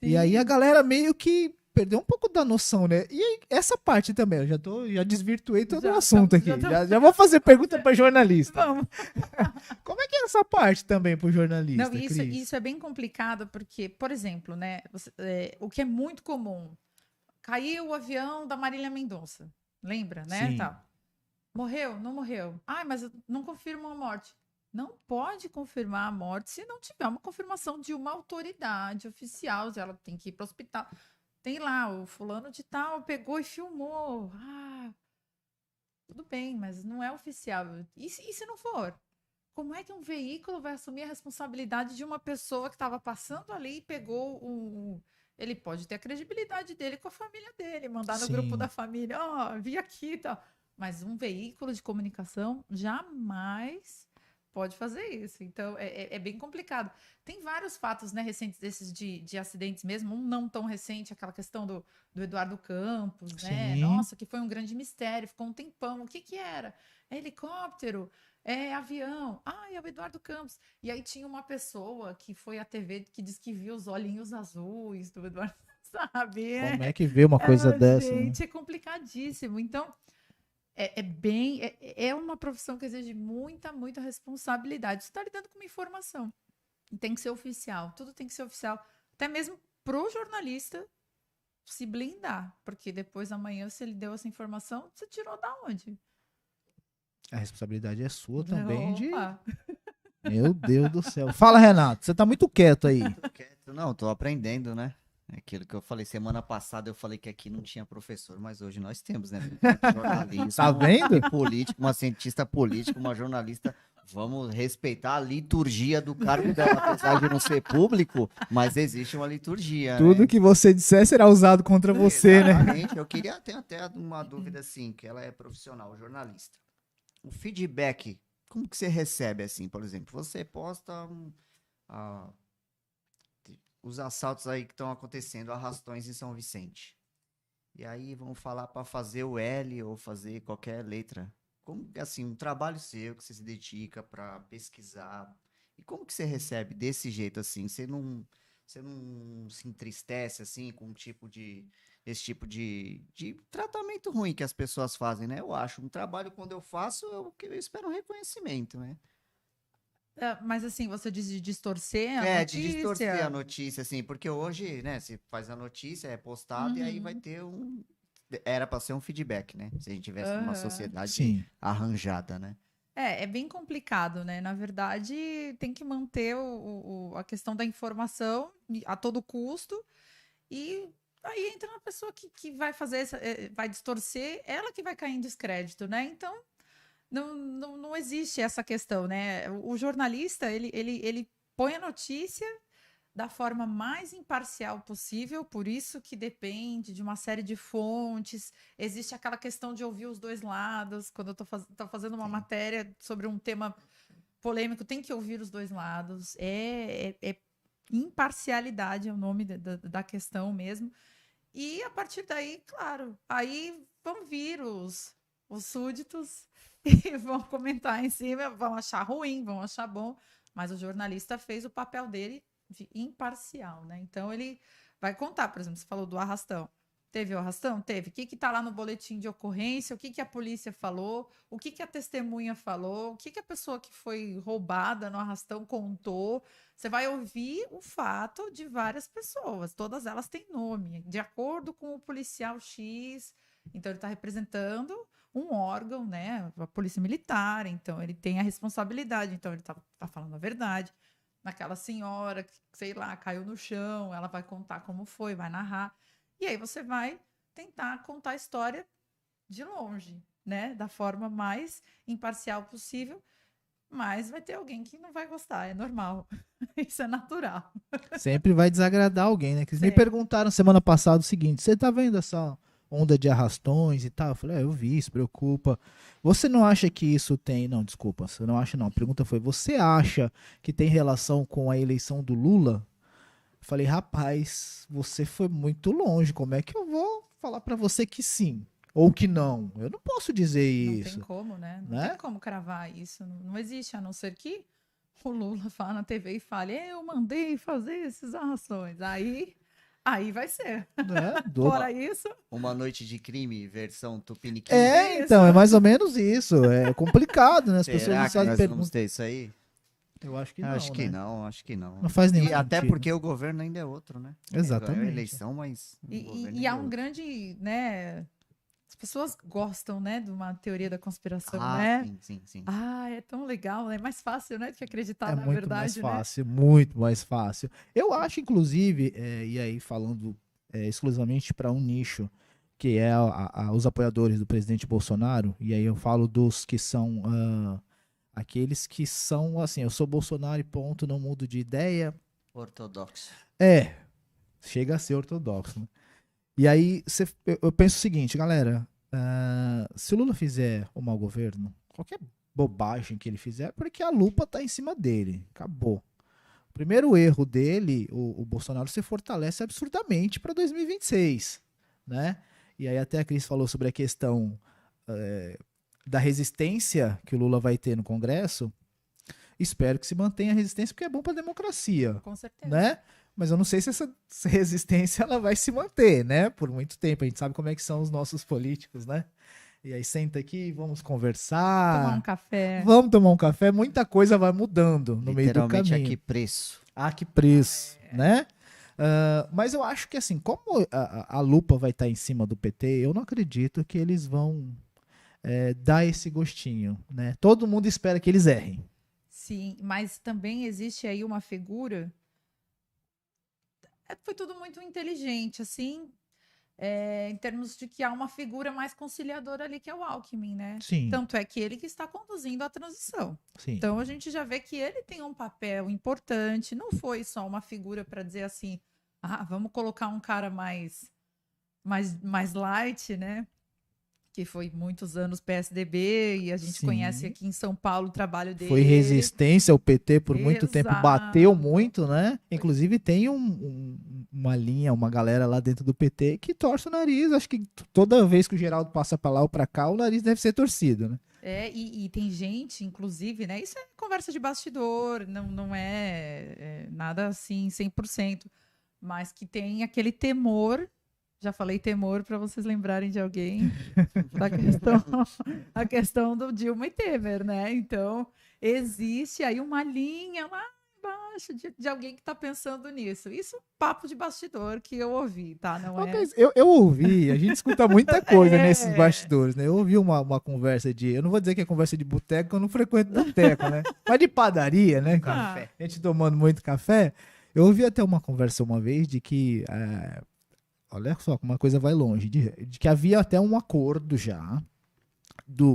E aí a galera meio que perdeu um pouco da noção, né? E aí, essa parte também, já desvirtuei todo o assunto aqui. Já vou fazer pergunta para jornalista. Vamos. Como é que é essa parte também para o jornalista? Não, isso é bem complicado, porque, por exemplo, né, o que é muito comum, caiu o avião da Marília Mendonça, lembra, né? Sim. Tá. Morreu? Não morreu. Ah, mas não confirmam a morte. Não pode confirmar a morte se não tiver uma confirmação de uma autoridade oficial. Ela tem que ir para o hospital. Tem lá, o fulano de tal pegou e filmou. Ah, tudo bem, mas não é oficial. E se não for? Como é que um veículo vai assumir a responsabilidade de uma pessoa que estava passando ali e pegou um... Ele pode ter a credibilidade dele com a família dele, mandar no Sim. grupo da família, ó, vi aqui e tal. Mas um veículo de comunicação jamais pode fazer isso. Então, é bem complicado. Tem vários fatos, né, recentes desses de acidentes mesmo. Um não tão recente, aquela questão do Eduardo Campos, né? Sim. Nossa, que foi um grande mistério, ficou um tempão. O que era? É helicóptero? É avião? Ah, é o Eduardo Campos. E aí tinha uma pessoa que foi à TV que disse que viu os olhinhos azuis do Eduardo, sabe? Como é que vê uma coisa dessa? Né? Gente, é complicadíssimo. Então, é uma profissão que exige muita responsabilidade. Você está lidando com uma informação. Tem que ser oficial. Tudo tem que ser oficial. Até mesmo para o jornalista se blindar. Porque depois, amanhã, se ele deu essa informação, você tirou da onde? A responsabilidade é sua também Opa. Meu Deus do céu. Fala, Renato. Você tá muito quieto aí. Não, tô aprendendo, né? Aquilo que eu falei semana passada, eu falei que aqui não tinha professor, mas hoje nós temos, né? Jornalismo, Tá vendo? político, uma cientista política, uma jornalista. Vamos respeitar a liturgia do cargo dela, apesar de não ser público, mas existe uma liturgia. Tudo né? que você disser será usado contra você, né? Exatamente. Eu queria ter até uma dúvida assim, que ela é profissional, jornalista. O feedback, como que você recebe assim, por exemplo? Você posta os assaltos aí que estão acontecendo, arrastões em São Vicente. E aí vão falar para fazer o L ou fazer qualquer letra. Como assim, um trabalho seu que você se dedica para pesquisar. E como que você recebe desse jeito assim? Você não se entristece assim com esse tipo de tratamento ruim que as pessoas fazem, né? Eu acho um trabalho, quando eu faço, eu espero um reconhecimento, né? Mas assim, você diz de distorcer a notícia? De distorcer a notícia, assim, porque hoje, né, se faz a notícia, é postado e aí vai ter era para ser um feedback, né? Se a gente tivesse numa sociedade Sim. arranjada, né? É bem complicado, né? Na verdade, tem que manter a questão da informação a todo custo e aí entra uma pessoa que vai fazer, vai distorcer, ela que vai cair em descrédito, né? Então, não existe essa questão, né? O jornalista, ele põe a notícia da forma mais imparcial possível, por isso que depende de uma série de fontes. Existe aquela questão de ouvir os dois lados. Quando eu tô fazendo uma matéria sobre um tema polêmico, tem que ouvir os dois lados. Imparcialidade é o nome da questão mesmo. E a partir daí, claro, aí vão vir os súditos e vão comentar em cima, vão achar ruim, vão achar bom, mas o jornalista fez o papel dele de imparcial, né? Então ele vai contar, por exemplo, você falou do arrastão. Teve o arrastão? Teve. O que tá lá no boletim de ocorrência? O que a polícia falou? O que a testemunha falou? O que a pessoa que foi roubada no arrastão contou? Você vai ouvir o fato de várias pessoas. Todas elas têm nome. De acordo com o policial X. Então, ele está representando um órgão, né? A polícia militar. Então, ele tem a responsabilidade. Então, ele tá falando a verdade. Naquela senhora que, sei lá, caiu no chão. Ela vai contar como foi, vai narrar. E aí você vai tentar contar a história de longe, né? Da forma mais imparcial possível. Mas vai ter alguém que não vai gostar, é normal. Isso é natural. Sempre vai desagradar alguém, né? Que me perguntaram semana passada o seguinte: você tá vendo onda de arrastões e tal. Eu falei, eu vi, isso preocupa. Você não acha que isso tem... Não, desculpa, você não acha não. A pergunta foi, você acha que tem relação com a eleição do Lula? Eu falei, rapaz, você foi muito longe. Como é que eu vou falar pra você que sim? Ou que não? Eu não posso dizer Não isso, tem como, né? Não né? tem como cravar isso. Não existe, a não ser que o Lula vá na TV e fale, eu mandei fazer essas arrações. Aí vai ser. Né? Fora isso, Uma noite de crime, versão Tupiniquim. É, isso. então, é mais ou menos isso. É complicado, né? As pessoas Será não que sabem nós vamos perguntar. ter isso aí? Eu acho que Acho não, que né? não, acho que não. Não faz nenhum E até sentido. porque o governo ainda é outro, né? Ganhou a Exatamente. eleição, mas o governo E há ainda é um outro. grande, né? As pessoas gostam, né, de uma teoria da conspiração, Ah, né? sim, sim, sim. Ah, é tão legal, é mais fácil, né, de acreditar É na muito mais verdade, né? fácil, muito mais fácil. Eu acho, inclusive, e aí falando exclusivamente para um nicho, que é os apoiadores do presidente Bolsonaro, e aí eu falo dos que são aqueles que são assim, eu sou Bolsonaro e ponto, não mudo de ideia. Ortodoxo. Chega a ser ortodoxo, né? E aí eu penso o seguinte, galera, se o Lula fizer um mau governo, qualquer bobagem que ele fizer, é porque a lupa tá em cima dele, acabou. O primeiro erro dele, o Bolsonaro se fortalece absurdamente para 2026, né? E aí até a Cris falou sobre a questão da resistência que o Lula vai ter no Congresso. Espero que se mantenha a resistência, porque é bom para a democracia, Com certeza. né? Mas eu não sei se essa resistência ela vai se manter, né? Por muito tempo. A gente sabe como é que são os nossos políticos, né? E aí senta aqui, vamos Tomar um conversar, café. vamos tomar um café. Muita coisa vai mudando no meio do Literalmente a caminho. que preço? Ah, que preço, né? Mas eu acho que assim, como a lupa vai estar em cima do PT, eu não acredito que eles vão dar esse gostinho, né? Todo mundo espera que eles errem. Sim, mas também existe aí uma figura. Foi tudo muito inteligente, assim, em termos de que há uma figura mais conciliadora ali, que é o Alckmin, né? Sim, Tanto é que ele que está conduzindo a transição. sim. Então a gente já vê que ele tem um papel importante, não foi só uma figura para dizer assim, vamos colocar um cara mais light, né? Que foi muitos anos PSDB, e a gente Sim. conhece aqui em São Paulo o trabalho dele. Foi resistência ao PT por muito tempo, bateu Exato. muito, né? Inclusive tem uma linha, uma galera lá dentro do PT que torce o nariz. Acho que toda vez que o Geraldo passa pra lá ou pra cá, o nariz deve ser torcido, né? E tem gente, inclusive, né? Isso é conversa de bastidor, não é nada assim 100%, mas que tem aquele temor. Já falei temor para vocês lembrarem de alguém da questão, a questão do Dilma e Temer, né? Então, existe aí uma linha lá embaixo de alguém que está pensando nisso. Isso é papo de bastidor que eu ouvi, tá? Não é? Mas eu ouvi, a gente escuta muita coisa nesses bastidores, né? Eu ouvi uma conversa eu não vou dizer que é conversa de boteco, eu não frequento boteco, né? Mas de padaria, né? Café. A gente tomando muito café. Eu ouvi até uma conversa uma vez de que olha só como uma coisa vai longe, de que havia até um acordo já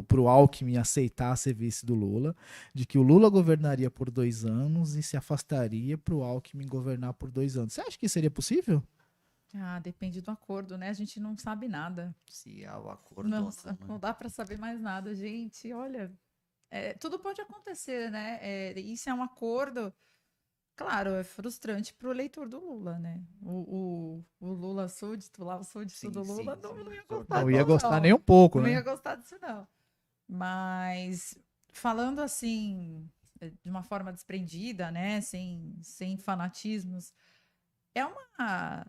pro Alckmin aceitar ser vice do Lula, de que o Lula governaria por 2 anos e se afastaria pro Alckmin governar por 2 anos. Você acha que seria possível? Depende do acordo, né? A gente não sabe nada. Se há o acordo. Nossa, não dá para saber mais nada, gente. Olha, tudo pode acontecer, né? Isso é um acordo. Claro, é frustrante para o eleitor do Lula, né? O Lula súdito lá, o súdito do Lula, não ia gostar. Não ia gostar nem um pouco, não né? ia gostar disso, não. Mas, falando assim, de uma forma desprendida, né? Sem fanatismos, é uma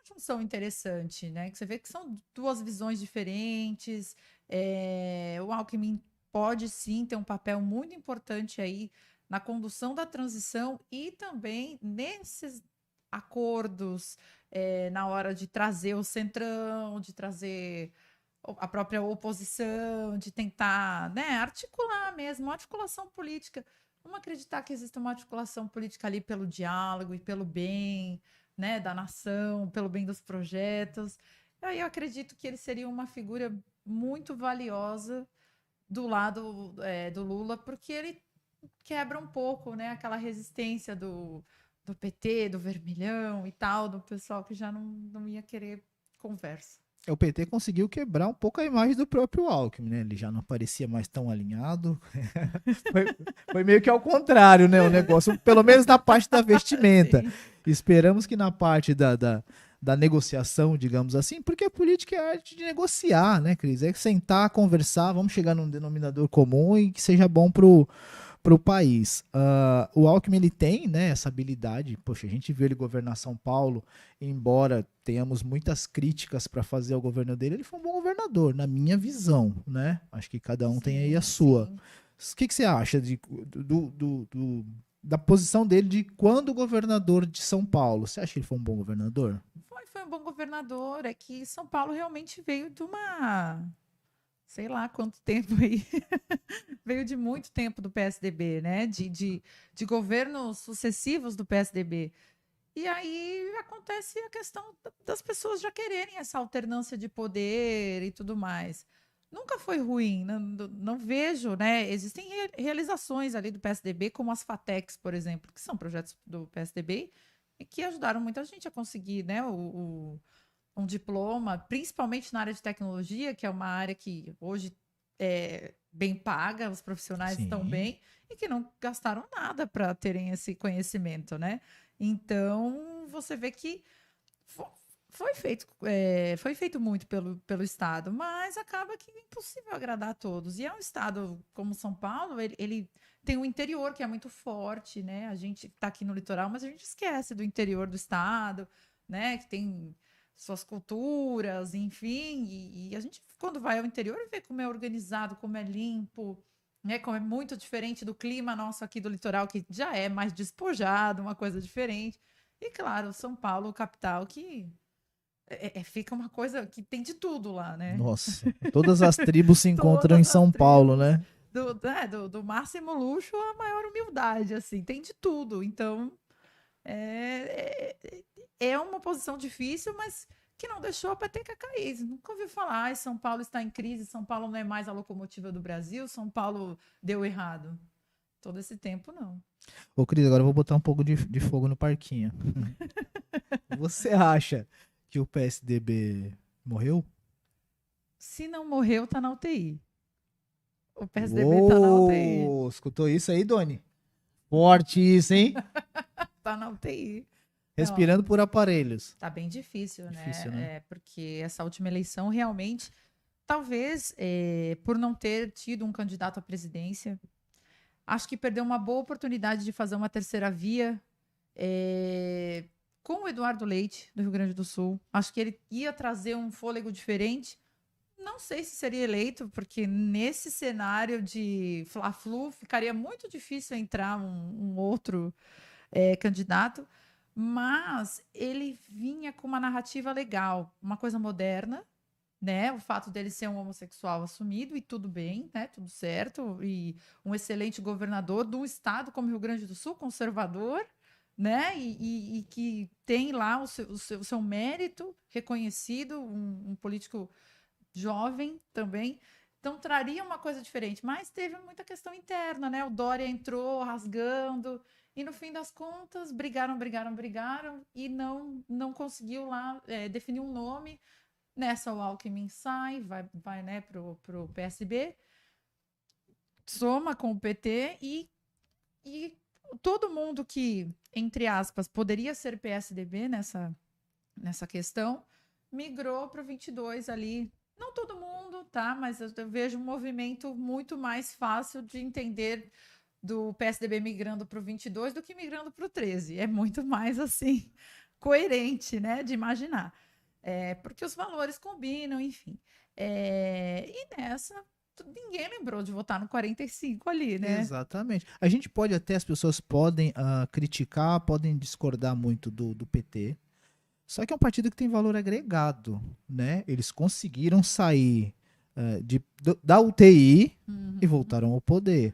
junção interessante, né? Que você vê que são duas visões diferentes. O Alckmin pode sim ter um papel muito importante aí na condução da transição e também nesses acordos na hora de trazer o centrão, de trazer a própria oposição, de tentar, né, articular mesmo, uma articulação política. Vamos acreditar que existe uma articulação política ali pelo diálogo e pelo bem, né, da nação, pelo bem dos projetos. Aí eu acredito que ele seria uma figura muito valiosa do lado do Lula, porque ele quebra um pouco, né, aquela resistência do PT, do vermelhão e tal, do pessoal que já não ia querer conversa. O PT conseguiu quebrar um pouco a imagem do próprio Alckmin, né? Ele já não parecia mais tão alinhado. foi, foi meio que ao contrário, né? O negócio, pelo menos na parte da vestimenta. Sim. Esperamos que na parte da negociação, digamos assim, porque a política é a arte de negociar, né, Cris? É sentar, conversar, vamos chegar num denominador comum e que seja bom pro país. O Alckmin, ele tem, né, essa habilidade. Poxa, a gente viu ele governar São Paulo, embora tenhamos muitas críticas para fazer ao governo dele, ele foi um bom governador, na minha visão, né? Acho que cada um tem aí a sua. Sim. O que você acha da posição dele de quando governador de São Paulo? Você acha que ele foi um bom governador? Foi um bom governador. É que São Paulo realmente veio de uma, sei lá quanto tempo aí, veio de muito tempo do PSDB, né? De governos sucessivos do PSDB. E aí acontece a questão das pessoas já quererem essa alternância de poder e tudo mais. Nunca foi ruim, não vejo, né? Existem realizações ali do PSDB, como as FATECs, por exemplo, que são projetos do PSDB e que ajudaram muita gente a conseguir, né, um diploma, principalmente na área de tecnologia, que é uma área que hoje é bem paga, os profissionais estão Sim. bem e que não gastaram nada para terem esse conhecimento, né? Então, você vê que foi feito muito pelo Estado, mas acaba que é impossível agradar a todos. E é um Estado como São Paulo, ele tem um interior que é muito forte, né? A gente está aqui no litoral, mas a gente esquece do interior do Estado, né? Que tem suas culturas, enfim. E a gente, quando vai ao interior, vê como é organizado, como é limpo, né? Como é muito diferente do clima nosso aqui do litoral, que já é mais despojado, uma coisa diferente. E claro, São Paulo, capital, que fica uma coisa que tem de tudo lá, né? Nossa, todas as tribos se encontram em Todas as São Paulo, tribos, né? do máximo luxo à maior humildade, assim, tem de tudo. Então, é uma posição difícil, mas que não deixou a peteca cair. Nunca ouviu falar, São Paulo está em crise, São Paulo não é mais a locomotiva do Brasil, São Paulo deu errado. Todo esse tempo, não. Ô, Cris, agora eu vou botar um pouco de fogo no parquinho. Você acha que o PSDB morreu? Se não morreu, tá na UTI. O PSDB tá na UTI. Uou! Escutou isso aí, Doni? Forte isso, hein? Tá na UTI. Não, Respirando por aparelhos. tá bem difícil, Difícil, né? né? Porque essa última eleição realmente, talvez por não ter tido um candidato à presidência, acho que perdeu uma boa oportunidade de fazer uma terceira via com o Eduardo Leite, do Rio Grande do Sul. Acho que ele ia trazer um fôlego diferente. Não sei se seria eleito, porque nesse cenário de Fla-Flu ficaria muito difícil entrar um outro candidato, mas ele vinha com uma narrativa legal, uma coisa moderna, né? O fato dele ser um homossexual assumido e tudo bem, né? Tudo certo, e um excelente governador de um estado como Rio Grande do Sul, conservador, né? E que tem lá o seu mérito reconhecido, um político jovem também. Então traria uma coisa diferente, mas teve muita questão interna, né? O Dória entrou rasgando e no fim das contas brigaram e não conseguiu lá definir um nome. Nessa o Alckmin sai, vai né, pro PSB, soma com o PT e todo mundo que, entre aspas, poderia ser PSDB nessa questão, migrou para o 22 ali. Não todo mundo, tá? Mas eu vejo um movimento muito mais fácil de entender do PSDB migrando para o 22 do que migrando para o 13. É muito mais, assim, coerente, né, de imaginar. Porque os valores combinam, enfim. E nessa, ninguém lembrou de votar no 45 ali, né? Exatamente. A gente pode até, as pessoas podem criticar, podem discordar muito do PT. Só que é um partido que tem valor agregado, né? Eles conseguiram sair da UTI e voltaram ao poder.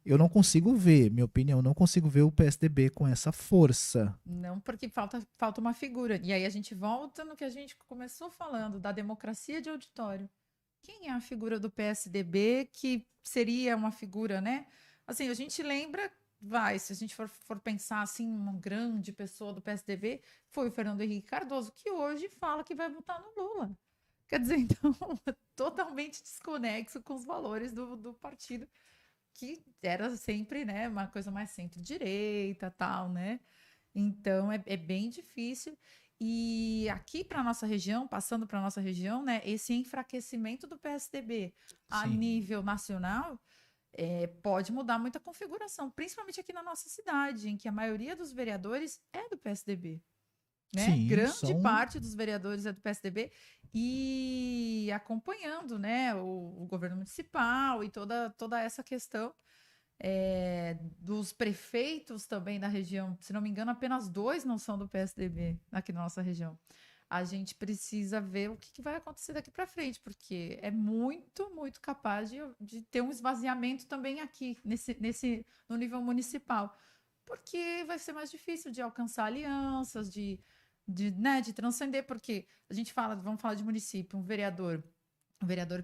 Eu não consigo ver, minha opinião, não consigo ver o PSDB com essa força. Não, porque falta uma figura. E aí a gente volta no que a gente começou falando, da democracia de auditório. Quem é a figura do PSDB que seria uma figura, né? Assim, a gente lembra, se a gente for pensar assim, uma grande pessoa do PSDB, foi o Fernando Henrique Cardoso, que hoje fala que vai votar no Lula. Quer dizer, então, totalmente desconexo com os valores do partido, que era sempre, né, uma coisa mais centro-direita, tal, né? Então, é bem difícil. E aqui para nossa região, passando para nossa região, né, esse enfraquecimento do PSDB a Sim. nível nacional pode mudar muita configuração, principalmente aqui na nossa cidade, em que a maioria dos vereadores é do PSDB, né? Sim, Grande parte dos vereadores é do PSDB e acompanhando, né, o governo municipal e toda essa questão dos prefeitos também da região. Se não me engano, apenas 2 não são do PSDB aqui na nossa região. A gente precisa ver o que vai acontecer daqui para frente, porque é muito, muito capaz de ter um esvaziamento também aqui, no nível municipal. Porque vai ser mais difícil de alcançar alianças, né, de transcender, porque a gente fala, vamos falar de município, o vereador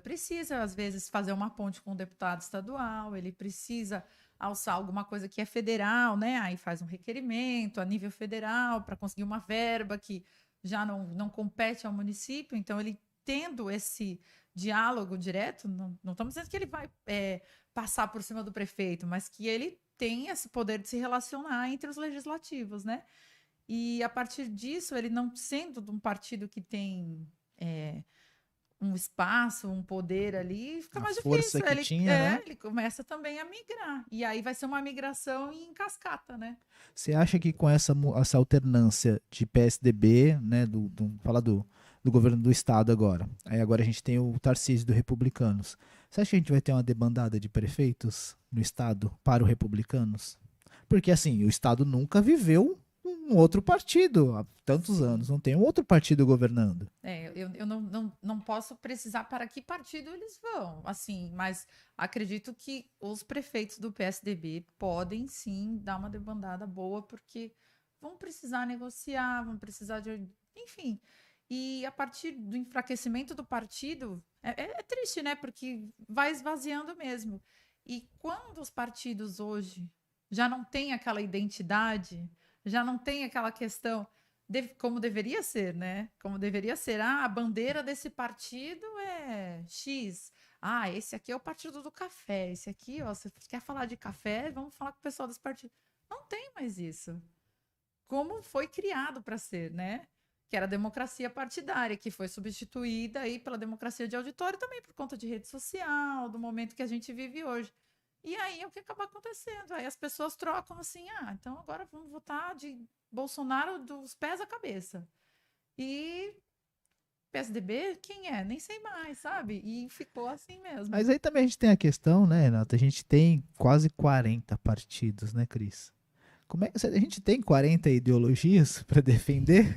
precisa, às vezes, fazer uma ponte com um deputado estadual, ele precisa alçar alguma coisa que é federal, né? Aí faz um requerimento a nível federal para conseguir uma verba que já não compete ao município. Então, ele tendo esse diálogo direto, não estamos dizendo que ele vai passar por cima do prefeito, mas que ele tem esse poder de se relacionar entre os legislativos, né? E a partir disso, ele não sendo de um partido que tem um espaço, um poder ali, fica A mais força difícil. que Ele, tinha, né? ele começa também a migrar. E aí vai ser uma migração em cascata, né? Você acha que com essa alternância de PSDB, né, falar do governo do estado agora, aí agora a gente tem o Tarcísio do Republicanos, você acha que a gente vai ter uma debandada de prefeitos no estado para os republicanos? Porque assim, o estado nunca viveu um outro partido há tantos anos, não tem um outro partido governando. Eu não posso precisar para que partido eles vão, assim, mas acredito que os prefeitos do PSDB podem sim dar uma debandada boa, porque vão precisar negociar, vão precisar de. Enfim. E a partir do enfraquecimento do partido, é triste, né? Porque vai esvaziando mesmo. E quando os partidos hoje já não têm aquela identidade, já não tem aquela questão como deveria ser, né? Como deveria ser. Ah, a bandeira desse partido é X. Ah, esse aqui é o partido do café. Esse aqui, ó, você quer falar de café? Vamos falar com o pessoal desse partido. Não tem mais isso. Como foi criado para ser, né? Que era a democracia partidária, que foi substituída aí pela democracia de auditório também por conta de rede social, do momento que a gente vive hoje. E aí é o que acaba acontecendo. Aí as pessoas trocam assim, então agora vamos votar de Bolsonaro dos pés à cabeça. E PSDB, quem é? Nem sei mais, sabe? E ficou assim mesmo. Mas aí também a gente tem a questão, né, Renata? A gente tem quase 40 partidos, né, Cris? Como é que a gente tem 40 ideologias para defender?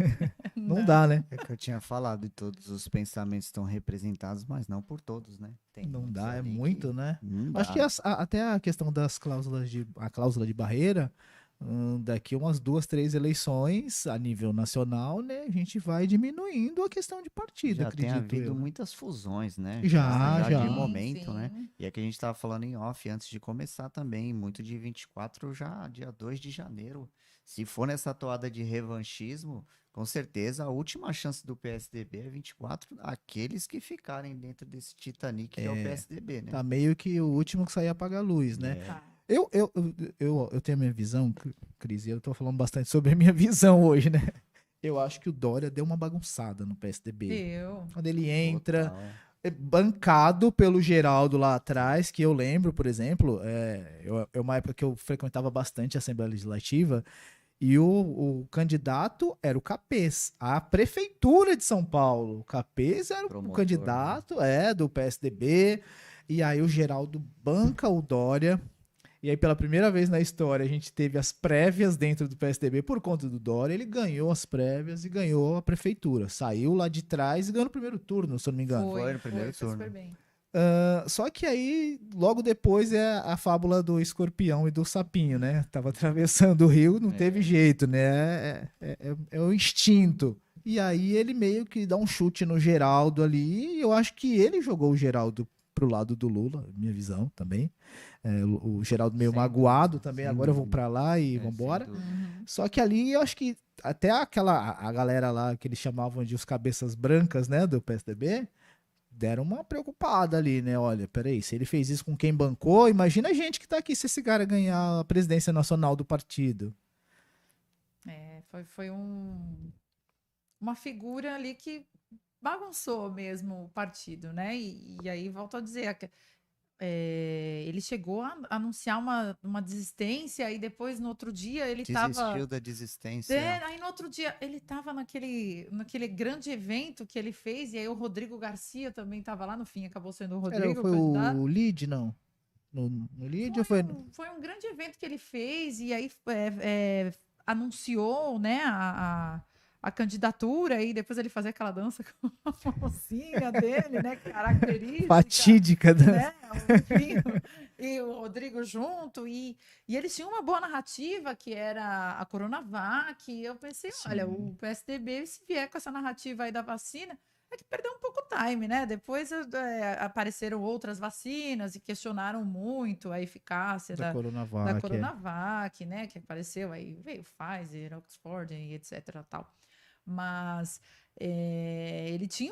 Não dá, né? É que eu tinha falado, e todos os pensamentos estão representados, mas não por todos, né? Tem Não muitos dá, é ali que muito, né? não Acho que dá. até a questão das a cláusula de barreira, daqui umas 2, 3 eleições a nível nacional, né? A gente vai diminuindo a questão de partido, Já tem acredito havido eu. muitas fusões, né? Já. de Sim, momento, né? sim. E é que a gente estava falando em off antes de começar também, muito de 24 já, dia 2 de janeiro. Se for nessa toada de revanchismo, com certeza a última chance do PSDB é 24, aqueles que ficarem dentro desse Titanic que é o PSDB, né? Tá meio que o último que sair apaga a luz, né? É. Tá. Eu tenho a minha visão, Cris, e eu tô falando bastante sobre a minha visão hoje, né? Eu acho que o Dória deu uma bagunçada no PSDB. Eu. Quando ele entra, Total. bancado pelo Geraldo lá atrás, que eu lembro, por exemplo, uma época que eu frequentava bastante a Assembleia Legislativa, e o candidato era o Capês, a Prefeitura de São Paulo. O Capês era o Promotor, candidato do PSDB, e aí o Geraldo banca o Dória. E aí, pela primeira vez na história, a gente teve as prévias dentro do PSDB por conta do Dória. Ele ganhou as prévias e ganhou a prefeitura. Saiu lá de trás e ganhou no primeiro turno, se eu não me engano. Foi no primeiro foi turno. super bem. Só que aí, logo depois, é a fábula do escorpião e do sapinho, né? Tava atravessando o rio, não teve jeito, né? É o instinto. E aí ele meio que dá um chute no Geraldo ali. E eu acho que ele jogou o Geraldo pro lado do Lula, minha visão também. O Geraldo meio Sem magoado dúvida, também, sem agora eu vou dúvida. pra lá e Sem vambora. dúvida. Uhum. Só que ali eu acho que até a galera lá que eles chamavam de os cabeças brancas, né, do PSDB, deram uma preocupada ali, né? Olha, peraí, se ele fez isso com quem bancou, imagina a gente que tá aqui se esse cara ganhar a presidência nacional do partido. Foi uma figura ali que bagunçou mesmo o partido, né? E aí, volto a dizer, ele chegou a anunciar uma desistência e depois, no outro dia, ele estava... Desistiu da desistência. Aí, no outro dia, ele estava naquele grande evento que ele fez, e aí o Rodrigo Garcia também estava lá, no fim, acabou sendo o Rodrigo Foi candidato. o Lid, não? No Lid ou foi... Foi um grande evento que ele fez, e aí anunciou, né, a candidatura, e depois ele fazia aquela dança com a mãozinha dele, né, característica. Fatídica, né? E o Rodrigo junto, e eles tinham uma boa narrativa, que era a Coronavac, e eu pensei, olha, o PSDB, se vier com essa narrativa aí da vacina, é que perdeu um pouco o time, né? Depois apareceram outras vacinas e questionaram muito a eficácia da Coronavac, né? Que apareceu, aí veio Pfizer, Oxford e etc. Tal. Mas ele tinha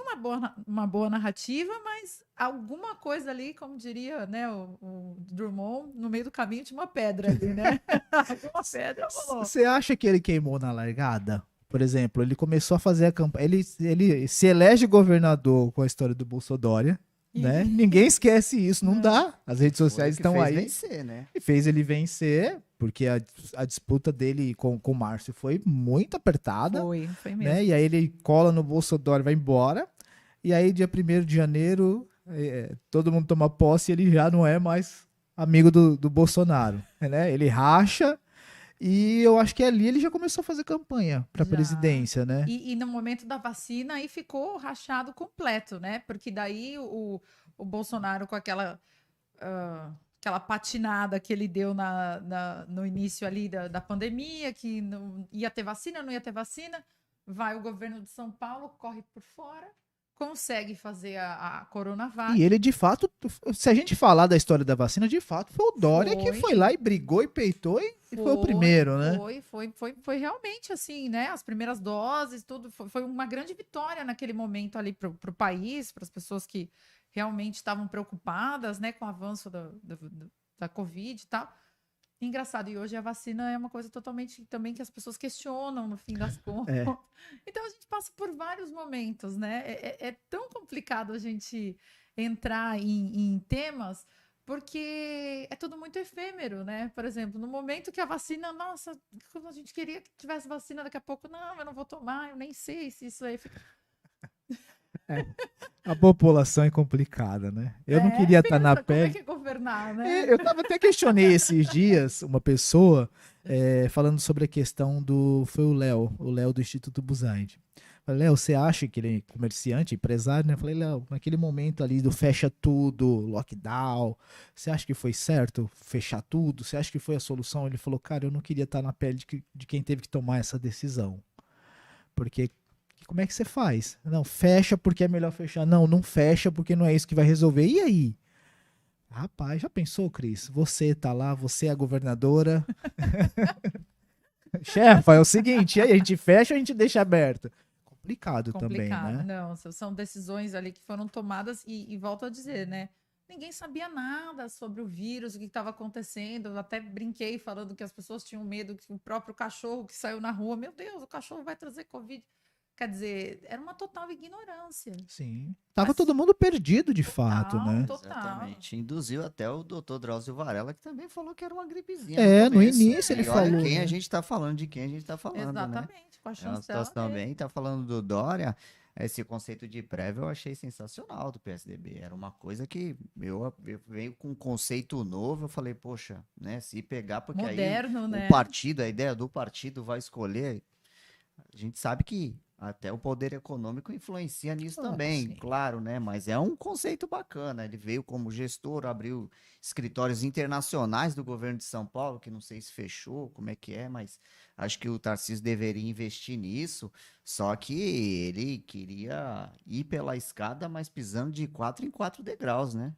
uma boa narrativa, mas alguma coisa ali, como diria, né, o Drummond, no meio do caminho tinha uma pedra ali, né? Alguma pedra rolou. Você acha que ele queimou na largada? Por exemplo, ele começou a fazer a campanha. Ele se elege governador com a história do Bolsonaro, né? Ninguém esquece isso, não dá. As redes sociais estão aí. Vencer, né? E fez ele vencer, porque a disputa dele com o Márcio foi muito apertada. Foi mesmo. Né? E aí ele cola no Bolsonaro e vai embora. E aí, dia 1º de janeiro, todo mundo toma posse e ele já não é mais amigo do Bolsonaro. Né? Ele racha. E eu acho que ali ele já começou a fazer campanha para presidência, né? E no momento da vacina aí ficou rachado completo, né? Porque daí o Bolsonaro com aquela patinada que ele deu no início ali da pandemia, que não ia ter vacina, não ia ter vacina, vai o governo de São Paulo, corre por fora, consegue fazer a Coronavac. E ele, de fato, se a gente falar da história da vacina, de fato, foi o Dória que foi lá e brigou e peitou e foi o primeiro, né? Foi realmente assim, né? As primeiras doses, tudo. Foi uma grande vitória naquele momento ali para o país, para as pessoas que realmente estavam preocupadas, né, com o avanço da Covid e tal. Engraçado, e hoje a vacina é uma coisa totalmente também que as pessoas questionam no fim das contas. Então a gente passa por vários momentos, né? É tão complicado a gente entrar em temas, porque é tudo muito efêmero, né? Por exemplo, no momento que a vacina, nossa, como a gente queria que tivesse vacina, daqui a pouco, não, eu não vou tomar, eu nem sei se isso aí fica... A população é complicada, né? Eu não queria estar na pele. Como é que é governar, né? Eu até questionei esses dias uma pessoa falando sobre a questão foi o Léo do Instituto Buzaide. Falei, Léo, você acha que ele é comerciante, empresário, né? Falei, Léo, naquele momento ali do fecha tudo, lockdown, você acha que foi certo fechar tudo? Você acha que foi a solução? Ele falou, cara, eu não queria estar na pele de quem teve que tomar essa decisão. Porque como é que você faz? Não, fecha porque é melhor fechar. Não, não fecha porque não é isso que vai resolver. E aí? Rapaz, já pensou, Cris? Você tá lá, você é a governadora. Chefa, é o seguinte, e aí a gente fecha ou a gente deixa aberto? Complicado também, né? Não, são decisões ali que foram tomadas e volto a dizer, né? Ninguém sabia nada sobre o vírus, o que estava acontecendo. Eu até brinquei falando que as pessoas tinham medo que o próprio cachorro que saiu na rua, meu Deus, o cachorro vai trazer Covid. Quer dizer, era uma total ignorância. Sim. Tava todo mundo perdido, de fato, né? Total. Exatamente. Induziu até o doutor Drauzio Varela, que também falou que era uma gripezinha. No início ele falou. Quem a gente tá falando, de quem a gente tá falando, exatamente, né? Com a chance é uma situação bem, tá falando do Dória, esse conceito de prévia eu achei sensacional do PSDB. Era uma coisa que eu veio com um conceito novo, eu falei, poxa, né? Se pegar, porque moderno, aí né? o partido, a ideia do partido vai escolher, a gente sabe que até o poder econômico influencia nisso também, sim. claro, né? Mas é um conceito bacana. Ele veio como gestor, abriu escritórios internacionais do governo de São Paulo, que não sei se fechou, como é que é, mas acho que o Tarcísio deveria investir nisso. Só que ele queria ir pela escada, mas pisando de 4 em 4 degraus, né?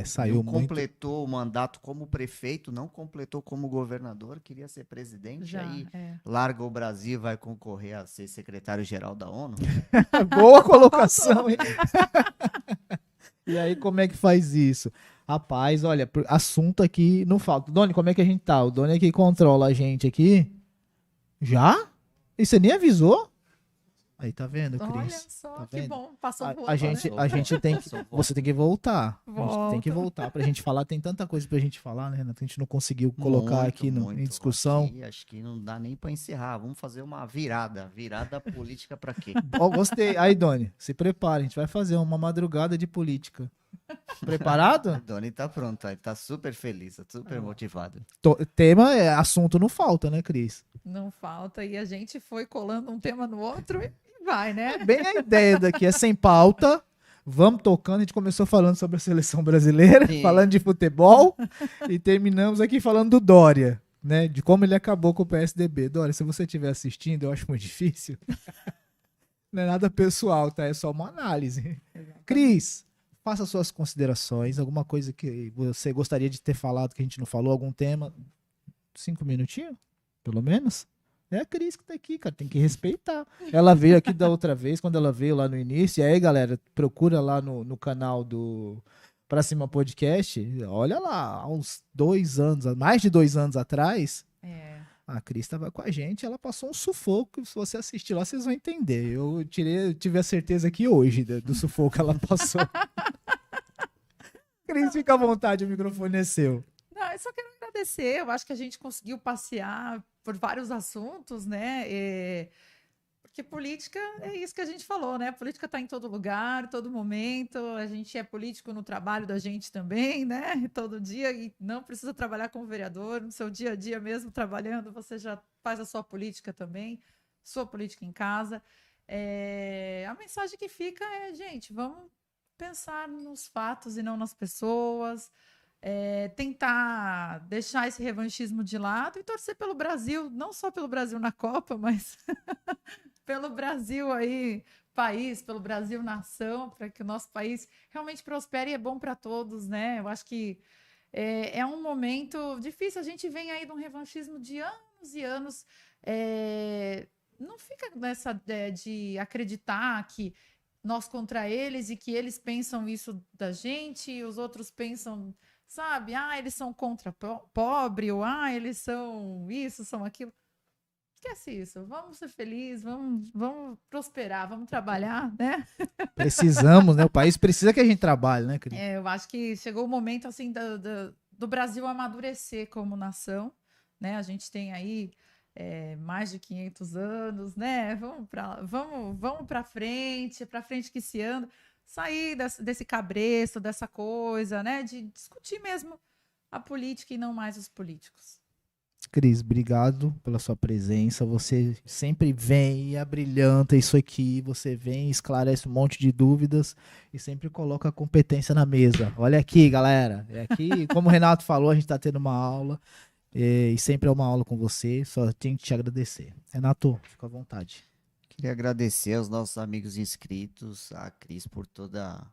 Saiu Não muito. completou o mandato como prefeito, não completou como governador, queria ser presidente, Já, aí é. larga o Brasil e vai concorrer a ser secretário-geral da ONU. Boa colocação, hein? E aí, como é que faz isso? Rapaz, olha, assunto aqui não falta. Doni, como é que a gente tá? O Doni é que controla a gente aqui. Já? E você nem avisou? Aí, tá vendo, Olha Cris? só, Tá que vendo? bom. Passou A, voando, a né? gente, a gente tem que. Você tem que voltar. A gente tem que Volta. voltar pra gente falar. Tem tanta coisa pra gente falar, né, Renato? A gente não conseguiu colocar aqui em discussão. Aqui, acho que não dá nem para encerrar. Vamos fazer uma virada. Virada política para quê? Ó, gostei. Aí, Doni, se prepara. A gente vai fazer uma madrugada de política. Preparado? A Doni tá pronta, tá super feliz, tá super motivado. Tema é assunto, não falta, né, Cris? Não falta. E a gente foi colando um tema no outro e vai, né? Bem a ideia daqui é sem pauta. Vamos tocando. A gente começou falando sobre a seleção brasileira, Sim. falando de futebol e terminamos aqui falando do Dória, né? De como ele acabou com o PSDB. Dória, se você estiver assistindo, eu acho muito difícil. Não é nada pessoal, tá? É só uma análise. Cris, faça suas considerações. Alguma coisa que você gostaria de ter falado que a gente não falou? Algum tema? 5 minutinhos? Pelo menos? É a Cris que tá aqui, cara, tem que respeitar. Ela veio aqui da outra vez, quando ela veio lá no início. E aí, galera, procura lá no canal do Pra Cima Podcast. Olha lá, há uns 2 anos, mais de 2 anos atrás, a Cris estava com a gente. Ela passou um sufoco. Se você assistir lá, vocês vão entender. Eu tive a certeza aqui hoje do sufoco que ela passou. Cris, fica à vontade, o microfone é seu. Não, eu só quero agradecer. Eu acho que a gente conseguiu passear por vários assuntos, né? Porque política é isso que a gente falou, né? Política está em todo lugar, todo momento. A gente é político no trabalho da gente também, né? Todo dia, e não precisa trabalhar como vereador. No seu dia a dia mesmo, trabalhando, você já faz a sua política também, sua política em casa. A mensagem que fica é, gente, vamos pensar nos fatos e não nas pessoas. Tentar deixar esse revanchismo de lado e torcer pelo Brasil, não só pelo Brasil na Copa, mas pelo Brasil aí, país, pelo Brasil nação, para que o nosso país realmente prospere e é bom para todos, né? Eu acho que é um momento difícil, a gente vem aí de um revanchismo de anos e anos, não fica nessa de acreditar que nós contra eles e que eles pensam isso da gente e os outros pensam, sabe? Eles são contra pobre, ou eles são isso, são aquilo. Esquece isso. Vamos ser felizes, vamos prosperar, vamos trabalhar, né? Precisamos, né? O país precisa que a gente trabalhe, né, Cris? Eu acho que chegou o momento, assim, do Brasil amadurecer como nação, né? A gente tem aí mais de 500 anos, né? Vamos para frente que se anda. Sair desse cabresto, dessa coisa, né? De discutir mesmo a política e não mais os políticos. Cris, obrigado pela sua presença. Você sempre vem e abrilhanta isso aqui. Você vem, esclarece um monte de dúvidas e sempre coloca a competência na mesa. Olha aqui, galera. Aqui, como o Renato falou, a gente está tendo uma aula e sempre é uma aula com você. Só tenho que te agradecer. Renato, fica à vontade. Queria agradecer aos nossos amigos inscritos, a Cris por toda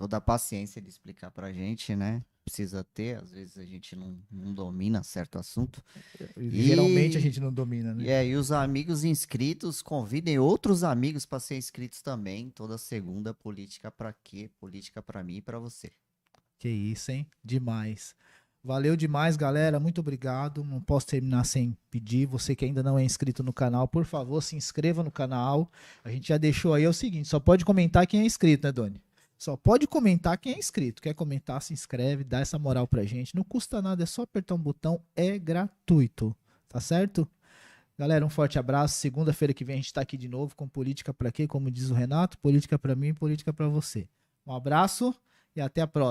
a paciência de explicar pra gente, né? Precisa ter, às vezes a gente não domina certo assunto. Geralmente a gente não domina, né? E os amigos inscritos, convidem outros amigos para ser inscritos também. Toda segunda, política pra quê? Política pra mim e pra você. Que isso, hein? Demais. Valeu demais, galera. Muito obrigado. Não posso terminar sem pedir. Você que ainda não é inscrito no canal, por favor, se inscreva no canal. A gente já deixou aí o seguinte: só pode comentar quem é inscrito, né, Doni? Só pode comentar quem é inscrito. Quer comentar, se inscreve, dá essa moral pra gente. Não custa nada, é só apertar um botão, é gratuito. Tá certo? Galera, um forte abraço. Segunda-feira que vem a gente tá aqui de novo com Política Pra Quê? Como diz o Renato, política pra mim, política pra você. Um abraço e até a próxima.